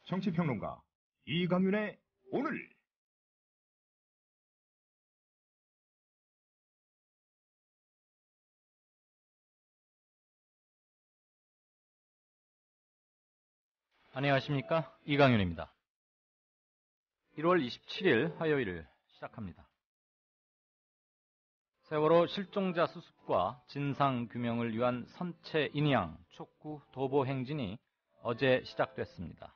정치평론가 이강윤의 오늘. 안녕하십니까, 이강윤입니다. 1월 27일 화요일을 시작합니다. 세월호 실종자 수습과 진상규명을 위한 선체 인양 촉구 도보 행진이 어제 시작됐습니다.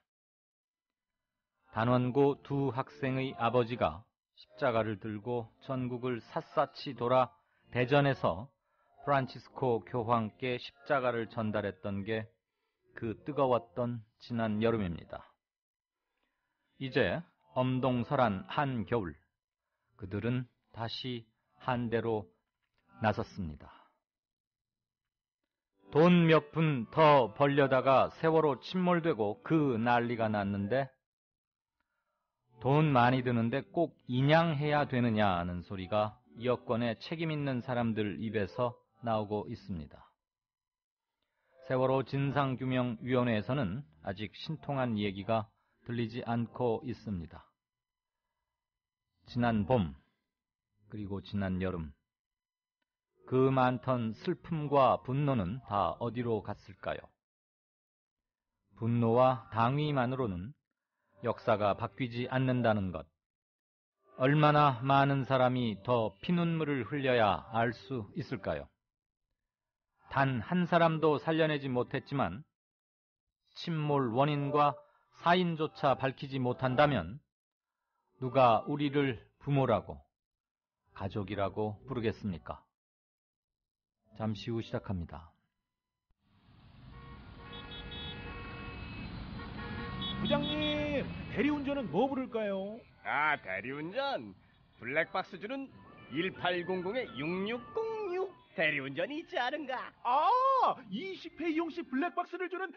단원고 두 학생의 아버지가 십자가를 들고 전국을 샅샅이 돌아 대전에서 프란치스코 교황께 십자가를 전달했던 게 그 뜨거웠던 지난 여름입니다. 이제 엄동설한 한겨울, 그들은 다시 한대로 나섰습니다. 돈 몇 푼 더 벌려다가 세월호 침몰되고 그 난리가 났는데 돈 많이 드는데 꼭 인양해야 되느냐는 소리가 여권에 책임있는 사람들 입에서 나오고 있습니다. 세월호 진상규명위원회에서는 아직 신통한 얘기가 들리지 않고 있습니다. 지난 봄, 그리고 지난 여름, 그 많던 슬픔과 분노는 다 어디로 갔을까요? 분노와 당위만으로는 역사가 바뀌지 않는다는 것, 얼마나 많은 사람이 더 피눈물을 흘려야 알 수 있을까요? 단 한 사람도 살려내지 못했지만 침몰 원인과 사인조차 밝히지 못한다면 누가 우리를 부모라고, 가족이라고 부르겠습니까? 잠시 후 시작합니다. 부장님, 대리운전은 뭐 부를까요? 아, 대리운전 블랙박스 주는 1800-6606 대리운전이 있지 않은가? 아, 20회 이용 시 블랙박스를 주는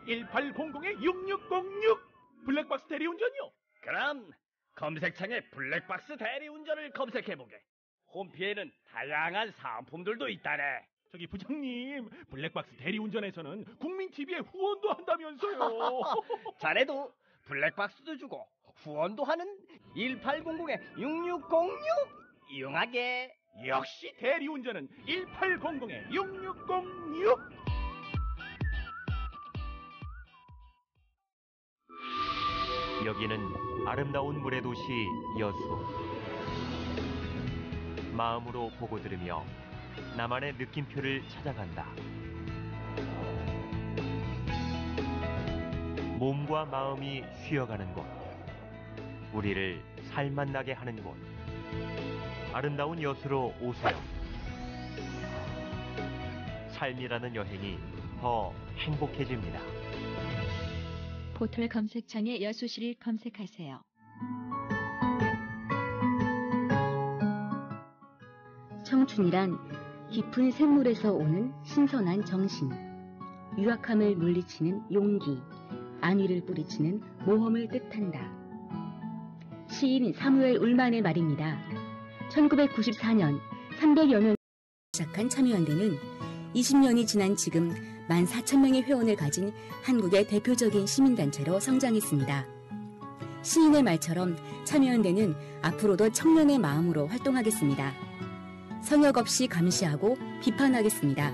1800-6606 블랙박스 대리운전이요? 그럼 검색창에 블랙박스 대리운전을 검색해보게. 홈피에는 다양한 상품들도 있다네. 저기 부장님, 블랙박스 대리운전에서는 국민TV에 후원도 한다면서요. 자네도 블랙박스도 주고 후원도 하는 1800-6606 이용하게. 역시 대리운전은 1800-6606. 여기는 아름다운 물의 도시 여수. 마음으로 보고 들으며 나만의 느낌표를 찾아간다. 몸과 마음이 쉬어가는 곳, 우리를 살맛나게 하는 곳, 아름다운 여수로 오세요. 삶이라는 여행이 더 행복해집니다. 포털 검색창에 여수시를 검색하세요. 청춘이란 깊은 샘물에서 오는 신선한 정신, 유약함을 물리치는 용기, 안위를 뿌리치는 모험을 뜻한다. 시인 사무엘 울만의 말입니다. 1994년 300여 명 시작한 참여연대는 20년이 지난 지금 14,000명의 회원을 가진 한국의 대표적인 시민단체로 성장했습니다. 시인의 말처럼 참여연대는 앞으로도 청년의 마음으로 활동하겠습니다. 성역 없이 감시하고 비판하겠습니다.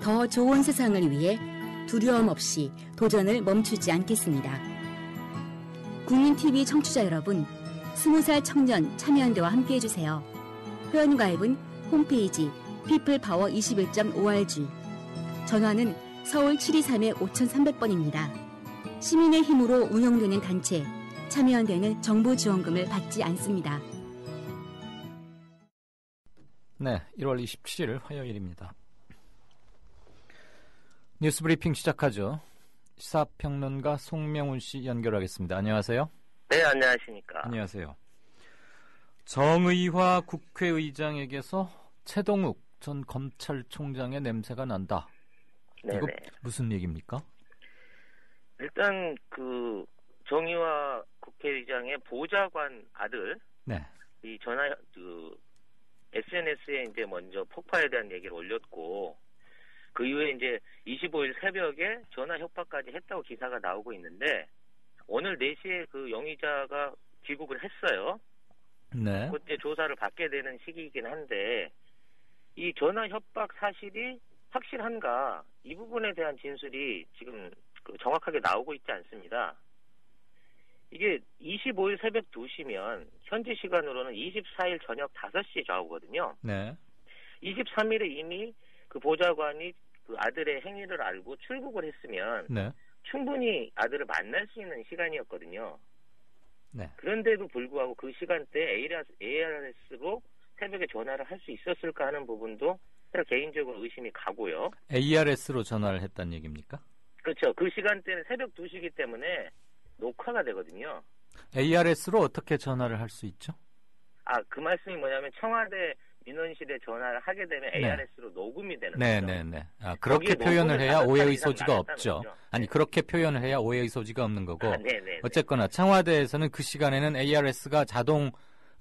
더 좋은 세상을 위해 두려움 없이 도전을 멈추지 않겠습니다. 국민TV 청취자 여러분, 20살 청년 참여연대와 함께해주세요. 회원가입은 홈페이지 peoplepower21.org, 전화는 서울 723-5300번입니다. 시민의 힘으로 운영되는 단체, 참여연대는 정부 지원금을 받지 않습니다. 네, 1월 27일 화요일입니다. 뉴스 브리핑 시작하죠. 시사평론가 송명훈 씨 연결하겠습니다. 안녕하세요. 네, 안녕하십니까. 안녕하세요. 정의화 국회의장에게서 최동욱 전 검찰총장의 냄새가 난다. 네네. 이거 무슨 얘기입니까? 일단 그 정의화 국회의장의 보좌관 아들, 네. 이 전화 SNS에 이제 먼저 폭파에 대한 얘기를 올렸고, 그 이후에 이제 25일 새벽에 전화 협박까지 했다고 기사가 나오고 있는데, 오늘 4시에 그 용의자가 귀국을 했어요. 네. 그때 조사를 받게 되는 시기이긴 한데 이 전화 협박 사실이 확실한가 이 부분에 대한 진술이 지금 정확하게 나오고 있지 않습니다. 이게 25일 새벽 2시면 현지 시간으로는 24일 저녁 5시에 좌우거든요. 네. 23일에 이미 그 보좌관이 그 아들의 행위를 알고 출국을 했으면 네. 충분히 아들을 만날 수 있는 시간이었거든요. 네. 그런데도 불구하고 그 시간대에 ARS로 새벽에 전화를 할 수 있었을까 하는 부분도 제가 개인적으로 의심이 가고요. ARS로 전화를 했다는 얘기입니까? 그렇죠. 그 시간대는 새벽 2시기 때문에 녹화가 되거든요. ARS로 어떻게 전화를 할 수 있죠? 그 말씀이 뭐냐면 청와대 민원실에 전화를 하게 되면 네. ARS로 녹음이 되는 네, 거죠. 네, 네. 그렇게 거기에 표현을 녹음을 해야 5살 오해의 이상 소지가 나눴다는 없죠. 거죠. 아니, 네. 그렇게 표현을 해야 오해의 소지가 없는 거고. 네네. 어쨌거나 청와대에서는 그 시간에는 ARS가 자동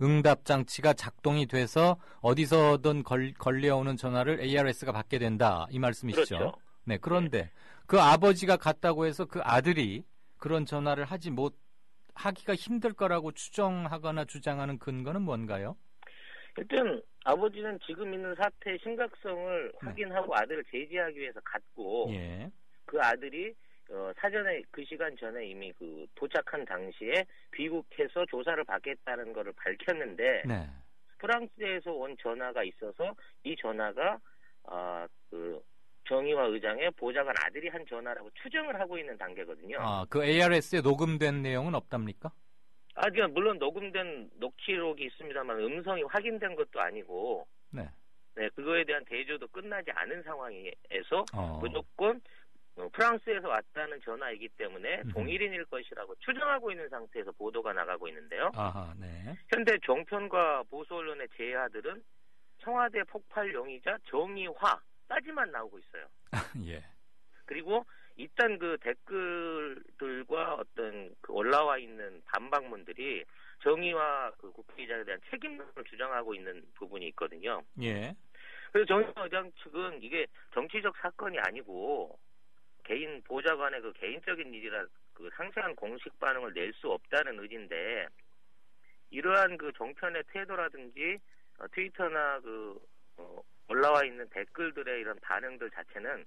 응답 장치가 작동이 돼서 어디서든 걸려오는 전화를 ARS가 받게 된다. 이 말씀이시죠? 그렇죠. 네, 그런데 그 아버지가 갔다고 해서 그 아들이 그런 전화를 하기가 힘들 거라고 추정하거나 주장하는 근거는 뭔가요? 일단 아버지는 지금 있는 사태의 심각성을 확인하고 아들을 제지하기 위해서 갔고 예. 그 아들이 사전에 그 시간 전에 이미 그 도착한 당시에 귀국해서 조사를 받겠다는 것을 밝혔는데 네. 프랑스에서 온 전화가 있어서 이 전화가 그 정의화 의장의 보좌관 아들이 한 전화라고 추정을 하고 있는 단계거든요. 그 ARS에 녹음된 내용은 없답니까? 그러니까 물론 녹음된 녹취록이 있습니다만 음성이 확인된 것도 아니고, 네. 네, 그거에 대한 대조도 끝나지 않은 상황에서 무조건 프랑스에서 왔다는 전화이기 때문에 동일인일 것이라고 추정하고 있는 상태에서 보도가 나가고 있는데요. 아하, 네. 현재 종편과 보수 언론의 제야들은 청와대 폭발 용의자 정의화까지만 나오고 있어요. 예. 그리고 일단 그 댓글들과 어떤 그 올라와 있는 반박문들이 정의화 그 국회의장에 대한 책임을 주장하고 있는 부분이 있거든요. 예. 그래서 정의화 의장 측은 이게 정치적 사건이 아니고 개인 보좌관의 그 개인적인 일이라 그 상세한 공식 반응을 낼 수 없다는 의지인데 이러한 그 종편의 태도라든지 트위터나 그 올라와 있는 댓글들의 이런 반응들 자체는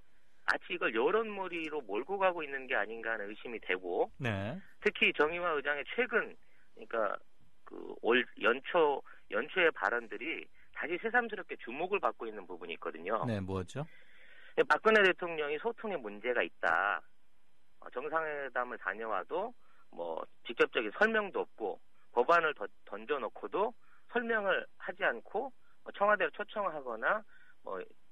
마치 이걸 여론몰이로 몰고 가고 있는 게 아닌가 하는 의심이 되고, 네. 특히 정의화 의장의 최근, 그러니까 그 올 연초의 발언들이 다시 새삼스럽게 주목을 받고 있는 부분이 있거든요. 네, 뭐죠? 박근혜 대통령이 소통에 문제가 있다. 정상회담을 다녀와도 뭐 직접적인 설명도 없고 법안을 던져놓고도 설명을 하지 않고 청와대를 초청하거나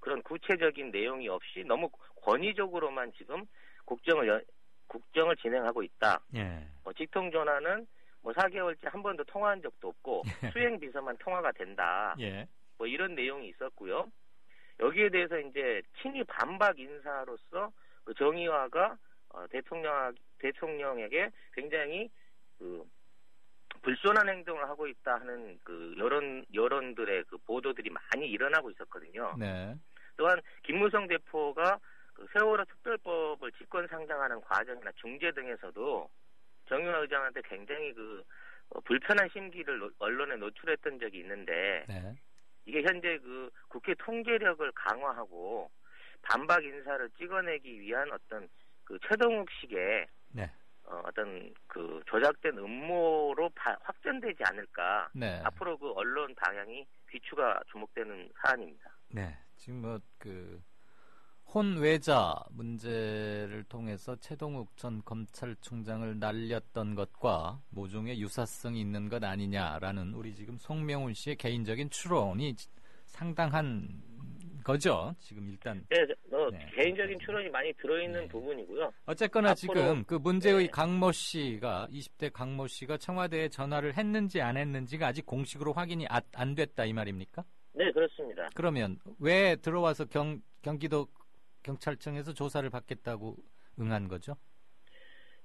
그런 구체적인 내용이 없이 너무 권위적으로만 지금 국정을 진행하고 있다. 예. 직통 전화는 4개월째 한 번도 통화한 적도 없고 수행 비서만 통화가 된다. 예. 이런 내용이 있었고요. 여기에 대해서 이제 친위 반박 인사로서 그 정의화가 대통령에게 굉장히 그 불손한 행동을 하고 있다 하는 그 여론들의 그 보도들이 많이 일어나고 있었거든요. 네. 또한 김무성 대표가 그 세월호 특별법을 직권 상정하는 과정이나 중재 등에서도 정의화 의장한테 굉장히 그 불편한 심기를 언론에 노출했던 적이 있는데 네. 이게 현재 그 국회 통제력을 강화하고 반박 인사를 찍어내기 위한 어떤 그 최동욱식의 네. 어떤 그 조작된 음모로 확전되지 않을까. 네. 앞으로 그 언론 방향이 귀추가 주목되는 사안입니다. 네. 지금 혼외자 문제를 통해서 최동욱 전 검찰총장을 날렸던 것과 모종의 유사성이 있는 것 아니냐라는 우리 지금 송명훈 씨의 개인적인 추론이 상당한 거죠. 지금 일단. 네, 네, 개인적인 추론이 많이 들어있는 네. 부분이고요. 어쨌거나 지금 그 문제의 네. 강모 씨가 20대 강모 씨가 청와대에 전화를 했는지 안 했는지가 아직 공식으로 확인이 안 됐다 이 말입니까? 네, 그렇습니다. 그러면 왜 들어와서 경기도 경찰청에서 조사를 받겠다고 응한 거죠?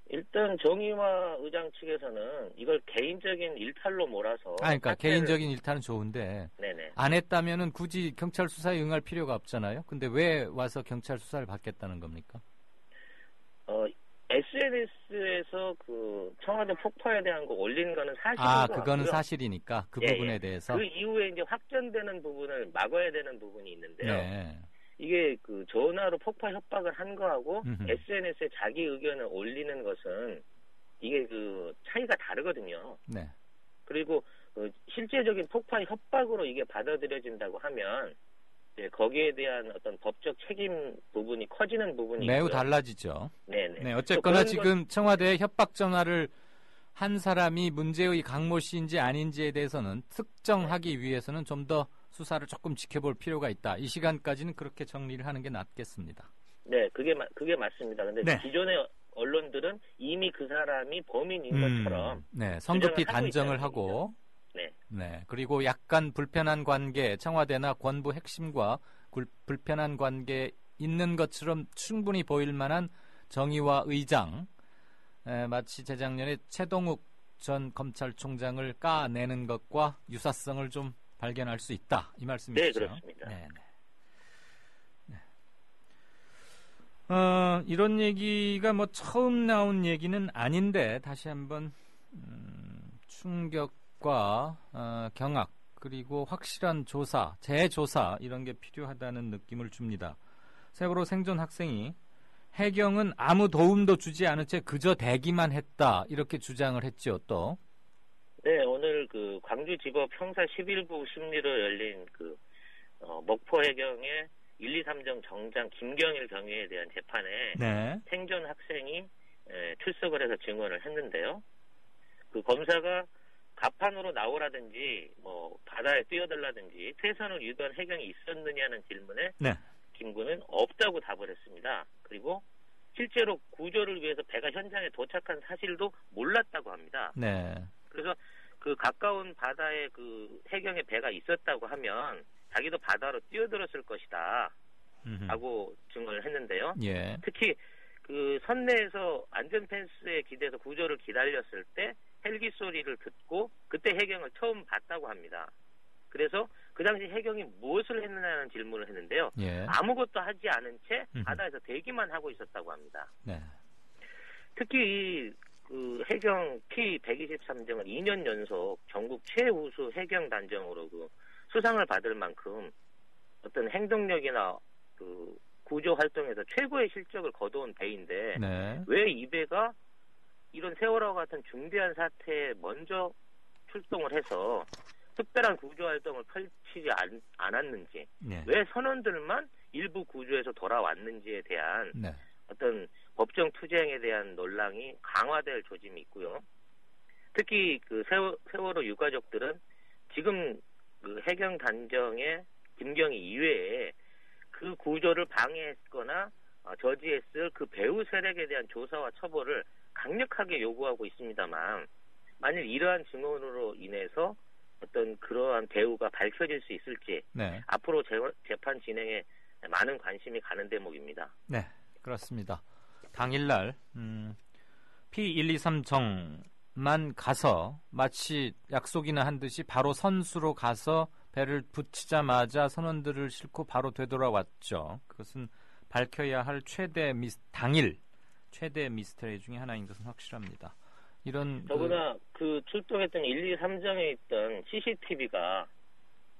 일단 정의화 의장 측에서는 이걸 개인적인 일탈로 몰아서 그러니까 개인적인 일탈은 좋은데 네네. 안 했다면은 굳이 경찰 수사에 응할 필요가 없잖아요. 근데 왜 와서 경찰 수사를 받겠다는 겁니까? SNS에서 그 청와대 폭파에 대한 거 올린 거는 사실인 아, 것 그거는 같고요. 사실이니까 그 예, 부분에 예. 대해서. 그 이후에 이제 확전되는 부분을 막아야 되는 부분이 있는데요. 네. 이게 그 전화로 폭파 협박을 한 거하고 음흠. SNS에 자기 의견을 올리는 것은 이게 그 차이가 다르거든요. 네. 그리고 그 실제적인 폭파 협박으로 이게 받아들여진다고 하면 이제 거기에 대한 어떤 법적 책임 부분이 커지는 부분이 매우 있고요. 달라지죠. 네네. 네, 어쨌거나 또 그런 지금 청와대에 협박 전화를 한 사람이 문제의 강모 씨인지 아닌지에 대해서는 특정하기 위해서는 좀 더 수사를 조금 지켜볼 필요가 있다. 이 시간까지는 그렇게 정리를 하는 게 낫겠습니다. 네, 그게 맞습니다. 근데 네. 기존의 언론들은 이미 그 사람이 범인인 것처럼 네, 성급히 주장을 하고 단정을 있다는 하고, 네. 네, 그리고 약간 불편한 관계, 청와대나 권부 핵심과 불편한 관계 있는 것처럼 충분히 보일 만한 정의와 의장, 마치 재작년에 최동욱 전 검찰총장을 까내는 것과 유사성을 좀 발견할 수 있다. 이 말씀이시죠? 네, 그렇습니다. 네, 네. 이런 얘기가 뭐 처음 나온 얘기는 아닌데 다시 한번 충격과 경악 그리고 확실한 조사, 재조사 이런 게 필요하다는 느낌을 줍니다. 세월호 생존 학생이 해경은 아무 도움도 주지 않은 채 그저 대기만 했다 이렇게 주장을 했죠. 또 네, 오늘 그 광주지법 형사 11부 심리로 열린 그 목포 해경의 1, 2, 3정 정장 김경일 경위에 대한 재판에 네. 생존 학생이 출석을 해서 증언을 했는데요. 그 검사가 갑판으로 나오라든지 뭐 바다에 뛰어들라든지 퇴선을 유도한 해경이 있었느냐는 질문에 네. 김군은 없다고 답을 했습니다. 그리고 실제로 구조를 위해서 배가 현장에 도착한 사실도 몰랐다고 합니다. 네. 그래서 그 가까운 바다에 그 해경에 배가 있었다고 하면 자기도 바다로 뛰어들었을 것이다 라고 증언을 했는데요. 예. 특히 그 선내에서 안전펜스에 기대서 구조를 기다렸을 때 헬기 소리를 듣고 그때 해경을 처음 봤다고 합니다. 그래서 그 당시 해경이 무엇을 했느냐는 질문을 했는데요. 예. 아무것도 하지 않은 채 바다에서 대기만 하고 있었다고 합니다. 네. 특히 그 해경 P-123정은 2년 연속 전국 최우수 해경 단정으로 그 수상을 받을 만큼 어떤 행동력이나 그 구조 활동에서 최고의 실적을 거둬온 배인데 네. 왜 이 배가 이런 세월호와 같은 중대한 사태에 먼저 출동을 해서 특별한 구조 활동을 펼치지 않았는지, 네. 왜 선원들만 일부 구조에서 돌아왔는지에 대한 네. 어떤 법정 투쟁에 대한 논란이 강화될 조짐이 있고요. 특히 그 세월호 유가족들은 지금 그 해경 단정의 김경희 이외에 그 구조를 방해했거나 저지했을 그 배후 세력에 대한 조사와 처벌을 강력하게 요구하고 있습니다만, 만일 이러한 증언으로 인해서 어떤 그러한 배후가 밝혀질 수 있을지 네. 앞으로 재판 진행에 많은 관심이 가는 대목입니다. 네, 그렇습니다. 당일날 P123정만 가서 마치 약속이나 한 듯이 바로 선수로 가서 배를 붙이자마자 선원들을 싣고 바로 되돌아왔죠. 그것은 밝혀야 할 당일 최대 미스터리 중에 하나인 것은 확실합니다. 이런 더구나 그 출동했던 1, 2, 3정에 있던 CCTV가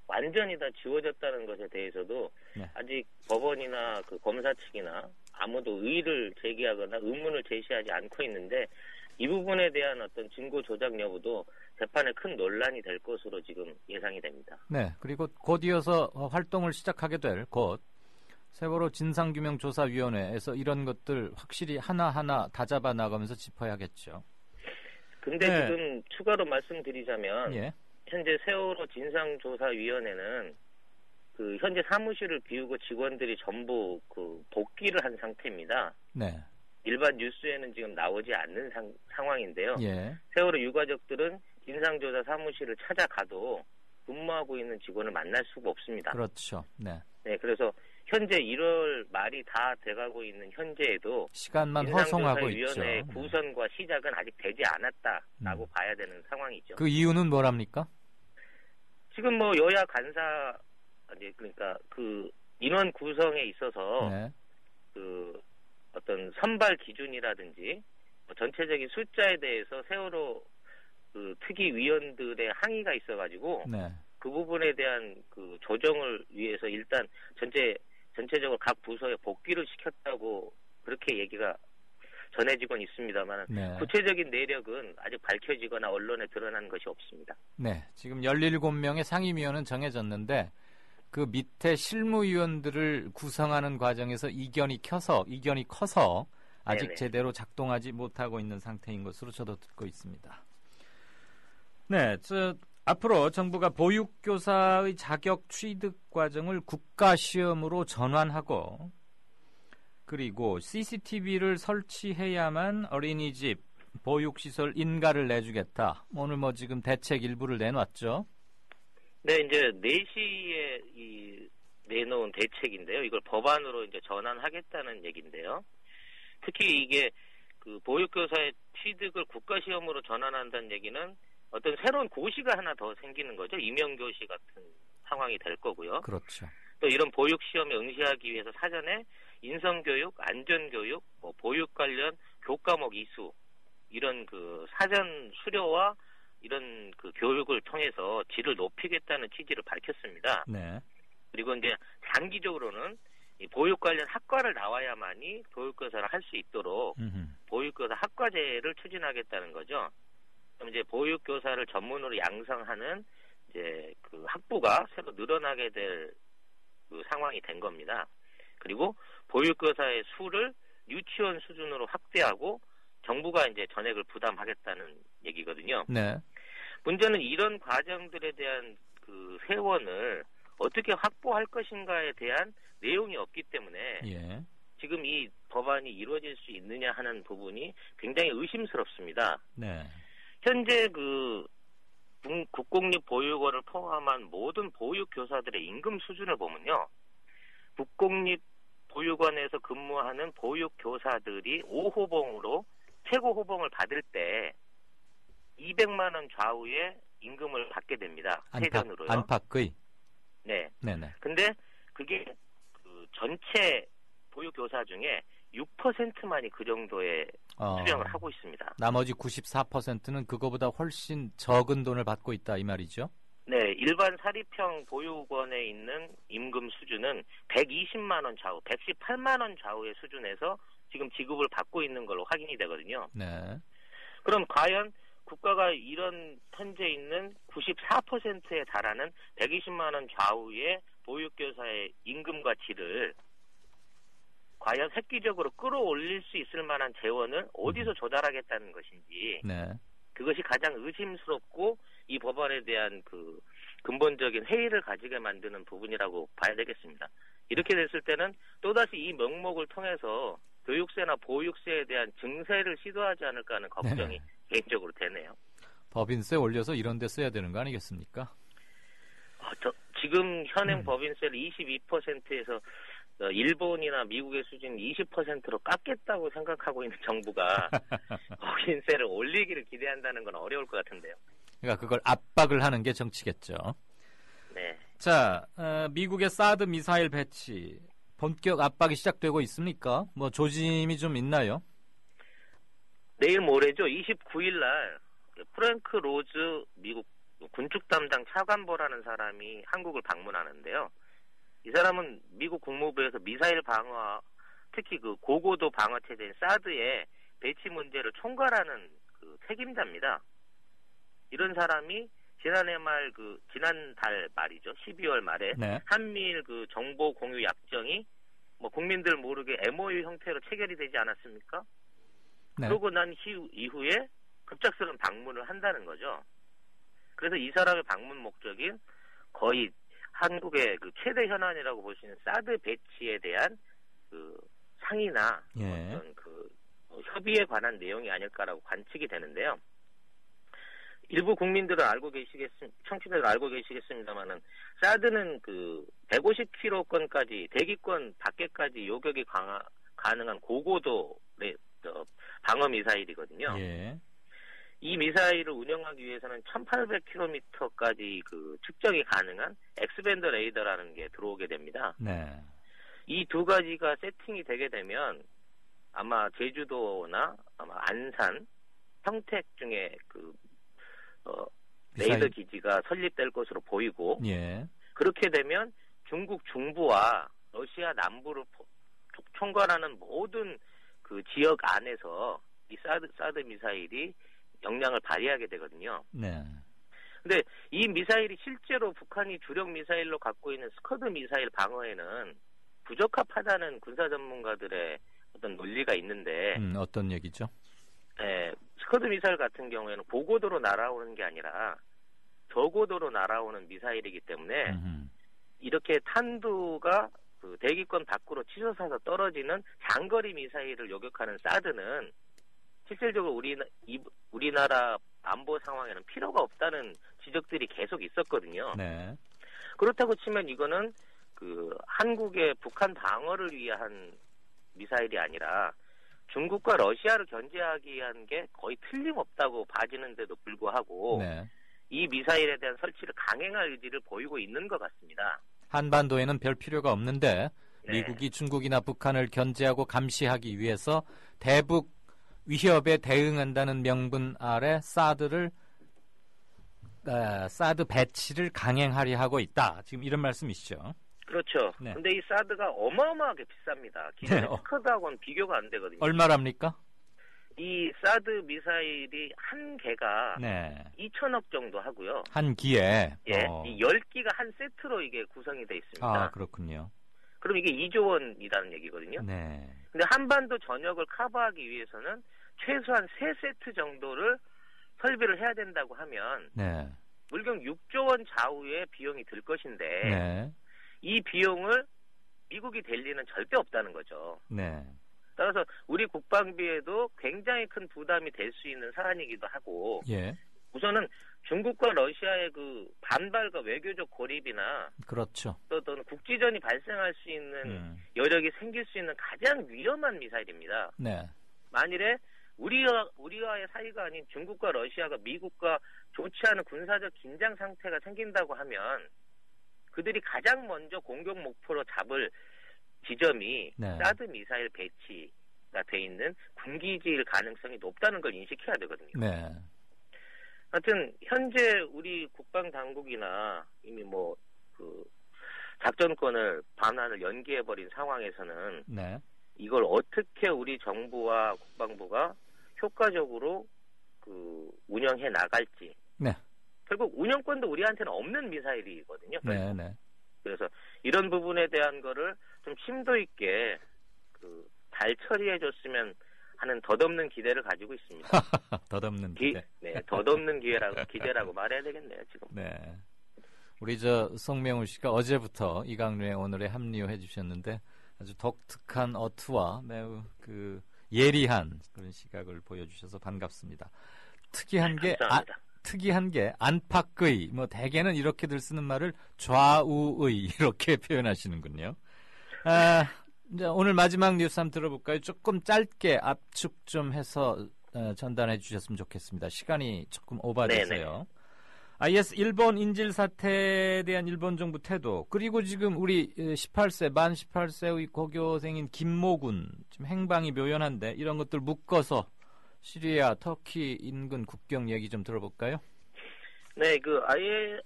완전히 다 지워졌다는 것에 대해서도 네. 아직 법원이나 그 검사 측이나 아무도 의의를 제기하거나 의문을 제시하지 않고 있는데, 이 부분에 대한 어떤 증거 조작 여부도 재판에 큰 논란이 될 것으로 지금 예상이 됩니다. 네, 그리고 곧 이어서 활동을 시작하게 될 곧 세월호 진상규명조사위원회에서 이런 것들 확실히 하나하나 다 잡아 나가면서 짚어야겠죠. 근데 네. 지금 추가로 말씀드리자면 예. 현재 세월호 진상조사위원회는 그 현재 사무실을 비우고 직원들이 전부 그 복귀를 한 상태입니다. 네. 일반 뉴스에는 지금 나오지 않는 상황인데요. 예. 세월호 유가족들은 진상조사 사무실을 찾아가도 근무하고 있는 직원을 만날 수가 없습니다. 그렇죠. 네. 네, 그래서 현재 1월 말이 다 돼가고 있는 현재에도 시간만 허송하고 있죠. 진상조사위원회의 구선과 시작은 아직 되지 않았다라고 봐야 되는 상황이죠. 그 이유는 뭐랍니까? 지금 뭐 여야 간사 그러니까 그 인원 구성에 있어서 네. 그 어떤 선발 기준이라든지 전체적인 숫자에 대해서 세월호 그 특위위원들의 항의가 있어가지고 네. 그 부분에 대한 그 조정을 위해서 일단 전체적으로 각 부서에 복귀를 시켰다고 그렇게 얘기가 전해지곤 있습니다만 네. 구체적인 내력은 아직 밝혀지거나 언론에 드러난 것이 없습니다. 네, 지금 17명의 상임위원은 정해졌는데 그 밑에 실무위원들을 구성하는 과정에서 이견이 커서 아직 네네. 제대로 작동하지 못하고 있는 상태인 것으로 저도 듣고 있습니다. 네, 앞으로 정부가 보육교사의 자격 취득 과정을 국가시험으로 전환하고 그리고 CCTV를 설치해야만 어린이집, 보육시설 인가를 내주겠다. 오늘 지금 대책 일부를 내놨죠. 네, 이제 4시에 내놓은 대책인데요. 이걸 법안으로 이제 전환하겠다는 얘기인데요. 특히 이게 그 보육교사의 취득을 국가시험으로 전환한다는 얘기는 어떤 새로운 고시가 하나 더 생기는 거죠. 임용교시 같은 상황이 될 거고요. 그렇죠. 또 이런 보육시험에 응시하기 위해서 사전에 인성교육, 안전교육, 보육 관련 교과목 이수 이런 그 사전 수료와 이런 그 교육을 통해서 질을 높이겠다는 취지를 밝혔습니다. 네. 그리고 이제 장기적으로는 이 보육 관련 학과를 나와야만이 보육교사를 할 수 있도록 보육교사 학과제를 추진하겠다는 거죠. 그럼 이제 보육교사를 전문으로 양성하는 이제 그 학부가 새로 늘어나게 될 그 상황이 된 겁니다. 그리고 보육교사의 수를 유치원 수준으로 확대하고 정부가 이제 전액을 부담하겠다는 얘기거든요. 네. 문제는 이런 과정들에 대한 그 세원을 어떻게 확보할 것인가에 대한 내용이 없기 때문에 예. 지금 이 법안이 이루어질 수 있느냐 하는 부분이 굉장히 의심스럽습니다. 네. 현재 그 국공립보육원을 포함한 모든 보육교사들의 임금 수준을 보면요. 국공립보육원에서 근무하는 보육교사들이 5호봉으로 최고 호봉을 받을 때 200만 원 좌우의 임금을 받게 됩니다. 세전으로요. 안팎의? 네. 네네. 근데 그게 그 전체 보육교사 중에 6%만이 그 정도의 수령을 하고 있습니다. 나머지 94%는 그거보다 훨씬 적은 돈을 받고 있다 이 말이죠? 네, 일반 사립형 보육원에 있는 임금 수준은 120만 원 좌우, 118만 원 좌우의 수준에서 지금 지급을 받고 있는 걸로 확인이 되거든요. 네. 그럼 과연 국가가 이런 현재 있는 94%에 달하는 120만 원 좌우의 보육교사의 임금과 질을 과연 획기적으로 끌어올릴 수 있을 만한 재원을 어디서 조달하겠다는 것인지 네. 그것이 가장 의심스럽고 이 법안에 대한 그 근본적인 회의를 가지게 만드는 부분이라고 봐야 되겠습니다. 이렇게 됐을 때는 또다시 이 명목을 통해서 교육세나 보육세에 대한 증세를 시도하지 않을까 하는 걱정이 개인적으로 되네요. 법인세 올려서 이런 데 써야 되는 거 아니겠습니까? 지금 현행 법인세를 22%에서 일본이나 미국의 수준 20%로 깎겠다고 생각하고 있는 정부가 법인세를 올리기를 기대한다는 건 어려울 것 같은데요. 그러니까 그걸 압박을 하는 게 정치겠죠. 네. 자, 미국의 사드 미사일 배치 본격 압박이 시작되고 있습니까? 조짐이 좀 있나요? 내일 모레죠. 29일 날 프랭크 로즈 미국 군축 담당 차관보라는 사람이 한국을 방문하는데요. 이 사람은 미국 국무부에서 미사일 방어, 특히 그 고고도 방어 체제인 사드의 배치 문제를 총괄하는 그 책임자입니다. 이런 사람이 지난달 말이죠. 12월 말에 네. 한미일 그 정보 공유 약정이 국민들 모르게 MOU 형태로 체결이 되지 않았습니까? 네. 그러고 난 이후에 급작스러운 방문을 한다는 거죠. 그래서 이 사람의 방문 목적인 거의 한국의 그 최대 현안이라고 볼 수 있는 사드 배치에 대한 그 상의나 어떤 그 협의에 관한 내용이 아닐까라고 관측이 되는데요. 일부 국민들은 청취자들은 알고 계시겠습니다만은 사드는 그 150km권까지 대기권 밖에까지 요격이 가능한 고고도의 방어 미사일이거든요. 예. 이 미사일을 운영하기 위해서는 1800km까지 그 측정이 가능한 엑스밴드 레이더라는 게 들어오게 됩니다. 네. 이 두 가지가 세팅이 되게 되면 아마 제주도나 아마 안산, 평택 중에 레이더 기지가 설립될 것으로 보이고, 예. 그렇게 되면 중국 중부와 러시아 남부를 총괄하는 모든 그 지역 안에서 이 사드 미사일이 역량을 발휘하게 되거든요. 네. 근데 이 미사일이 실제로 북한이 주력 미사일로 갖고 있는 스커드 미사일 방어에는 부적합하다는 군사 전문가들의 어떤 논리가 있는데, 어떤 얘기죠? 스커드 미사일 같은 경우에는 고고도로 날아오는 게 아니라 저고도로 날아오는 미사일이기 때문에 이렇게 탄두가 그 대기권 밖으로 치솟아서 떨어지는 장거리 미사일을 요격하는 사드는 실질적으로 우리나라 안보 상황에는 필요가 없다는 지적들이 계속 있었거든요. 네. 그렇다고 치면 이거는 그 한국의 북한 방어를 위한 미사일이 아니라 중국과 러시아를 견제하기 위한 게 거의 틀림없다고 봐지는데도 불구하고 네. 이 미사일에 대한 설치를 강행할 의지를 보이고 있는 것 같습니다. 한반도에는 별 필요가 없는데 네. 미국이 중국이나 북한을 견제하고 감시하기 위해서 대북 위협에 대응한다는 명분 아래 사드 배치를 강행하려 하고 있다. 지금 이런 말씀이시죠? 그렇죠. 네. 근데 이 사드가 어마어마하게 비쌉니다. 기존의 스커드하고는 비교가 안 되거든요. 얼마랍니까? 이 사드 미사일이 한 개가 네. 2천억 정도 하고요. 한 기에. 예, 이 10기가 한 세트로 이게 구성이 되어 있습니다. 아, 그렇군요. 그럼 이게 2조 원이라는 얘기거든요. 네. 근데 한반도 전역을 커버하기 위해서는 최소한 3세트 정도를 설비를 해야 된다고 하면 네. 물경 6조 원 좌우의 비용이 들 것인데 네. 이 비용을 미국이 댈 리는 절대 없다는 거죠. 네. 따라서 우리 국방비에도 굉장히 큰 부담이 될 수 있는 사안이기도 하고 예. 우선은 중국과 러시아의 그 반발과 외교적 고립이나 그렇죠. 또는 국지전이 발생할 수 있는 여력이 생길 수 있는 가장 위험한 미사일입니다. 네. 만일에 우리와의 사이가 아닌 중국과 러시아가 미국과 좋지 않은 군사적 긴장 상태가 생긴다고 하면 그들이 가장 먼저 공격 목표로 잡을 지점이 네. 사드 미사일 배치가 돼 있는 군기지일 가능성이 높다는 걸 인식해야 되거든요. 네. 하여튼 현재 우리 국방 당국이나 이미 그 작전권을 반환을 연기해버린 상황에서는 네. 이걸 어떻게 우리 정부와 국방부가 효과적으로 그 운영해 나갈지. 네. 결국 운영권도 우리한테는 없는 미사일이거든요. 네, 네. 그래서 이런 부분에 대한 거를 좀 심도 있게 잘 처리해 줬으면 하는 덧없는 기대를 가지고 있습니다. 덧없는 기대. 네, 덧없는 기대라고 말해야 되겠네요, 지금. 네. 우리 성명훈 씨가 어제부터 이강류의 오늘에 합류해 주셨는데 아주 독특한 어투와 매우 예리한 그런 시각을 보여주셔서 반갑습니다. 특이한 게 안팎의 대개는 이렇게들 쓰는 말을 좌우의 이렇게 표현하시는군요. 이제 오늘 마지막 뉴스 한번 들어볼까요? 조금 짧게 압축 좀 해서 전달해 주셨으면 좋겠습니다. 시간이 조금 오버돼서요. IS 일본 인질 사태에 대한 일본 정부 태도, 그리고 지금 우리 만 18세의 고교생인 김모군 지금 행방이 묘연한데 이런 것들 묶어서 시리아, 터키 인근 국경 얘기 좀 들어볼까요? 네,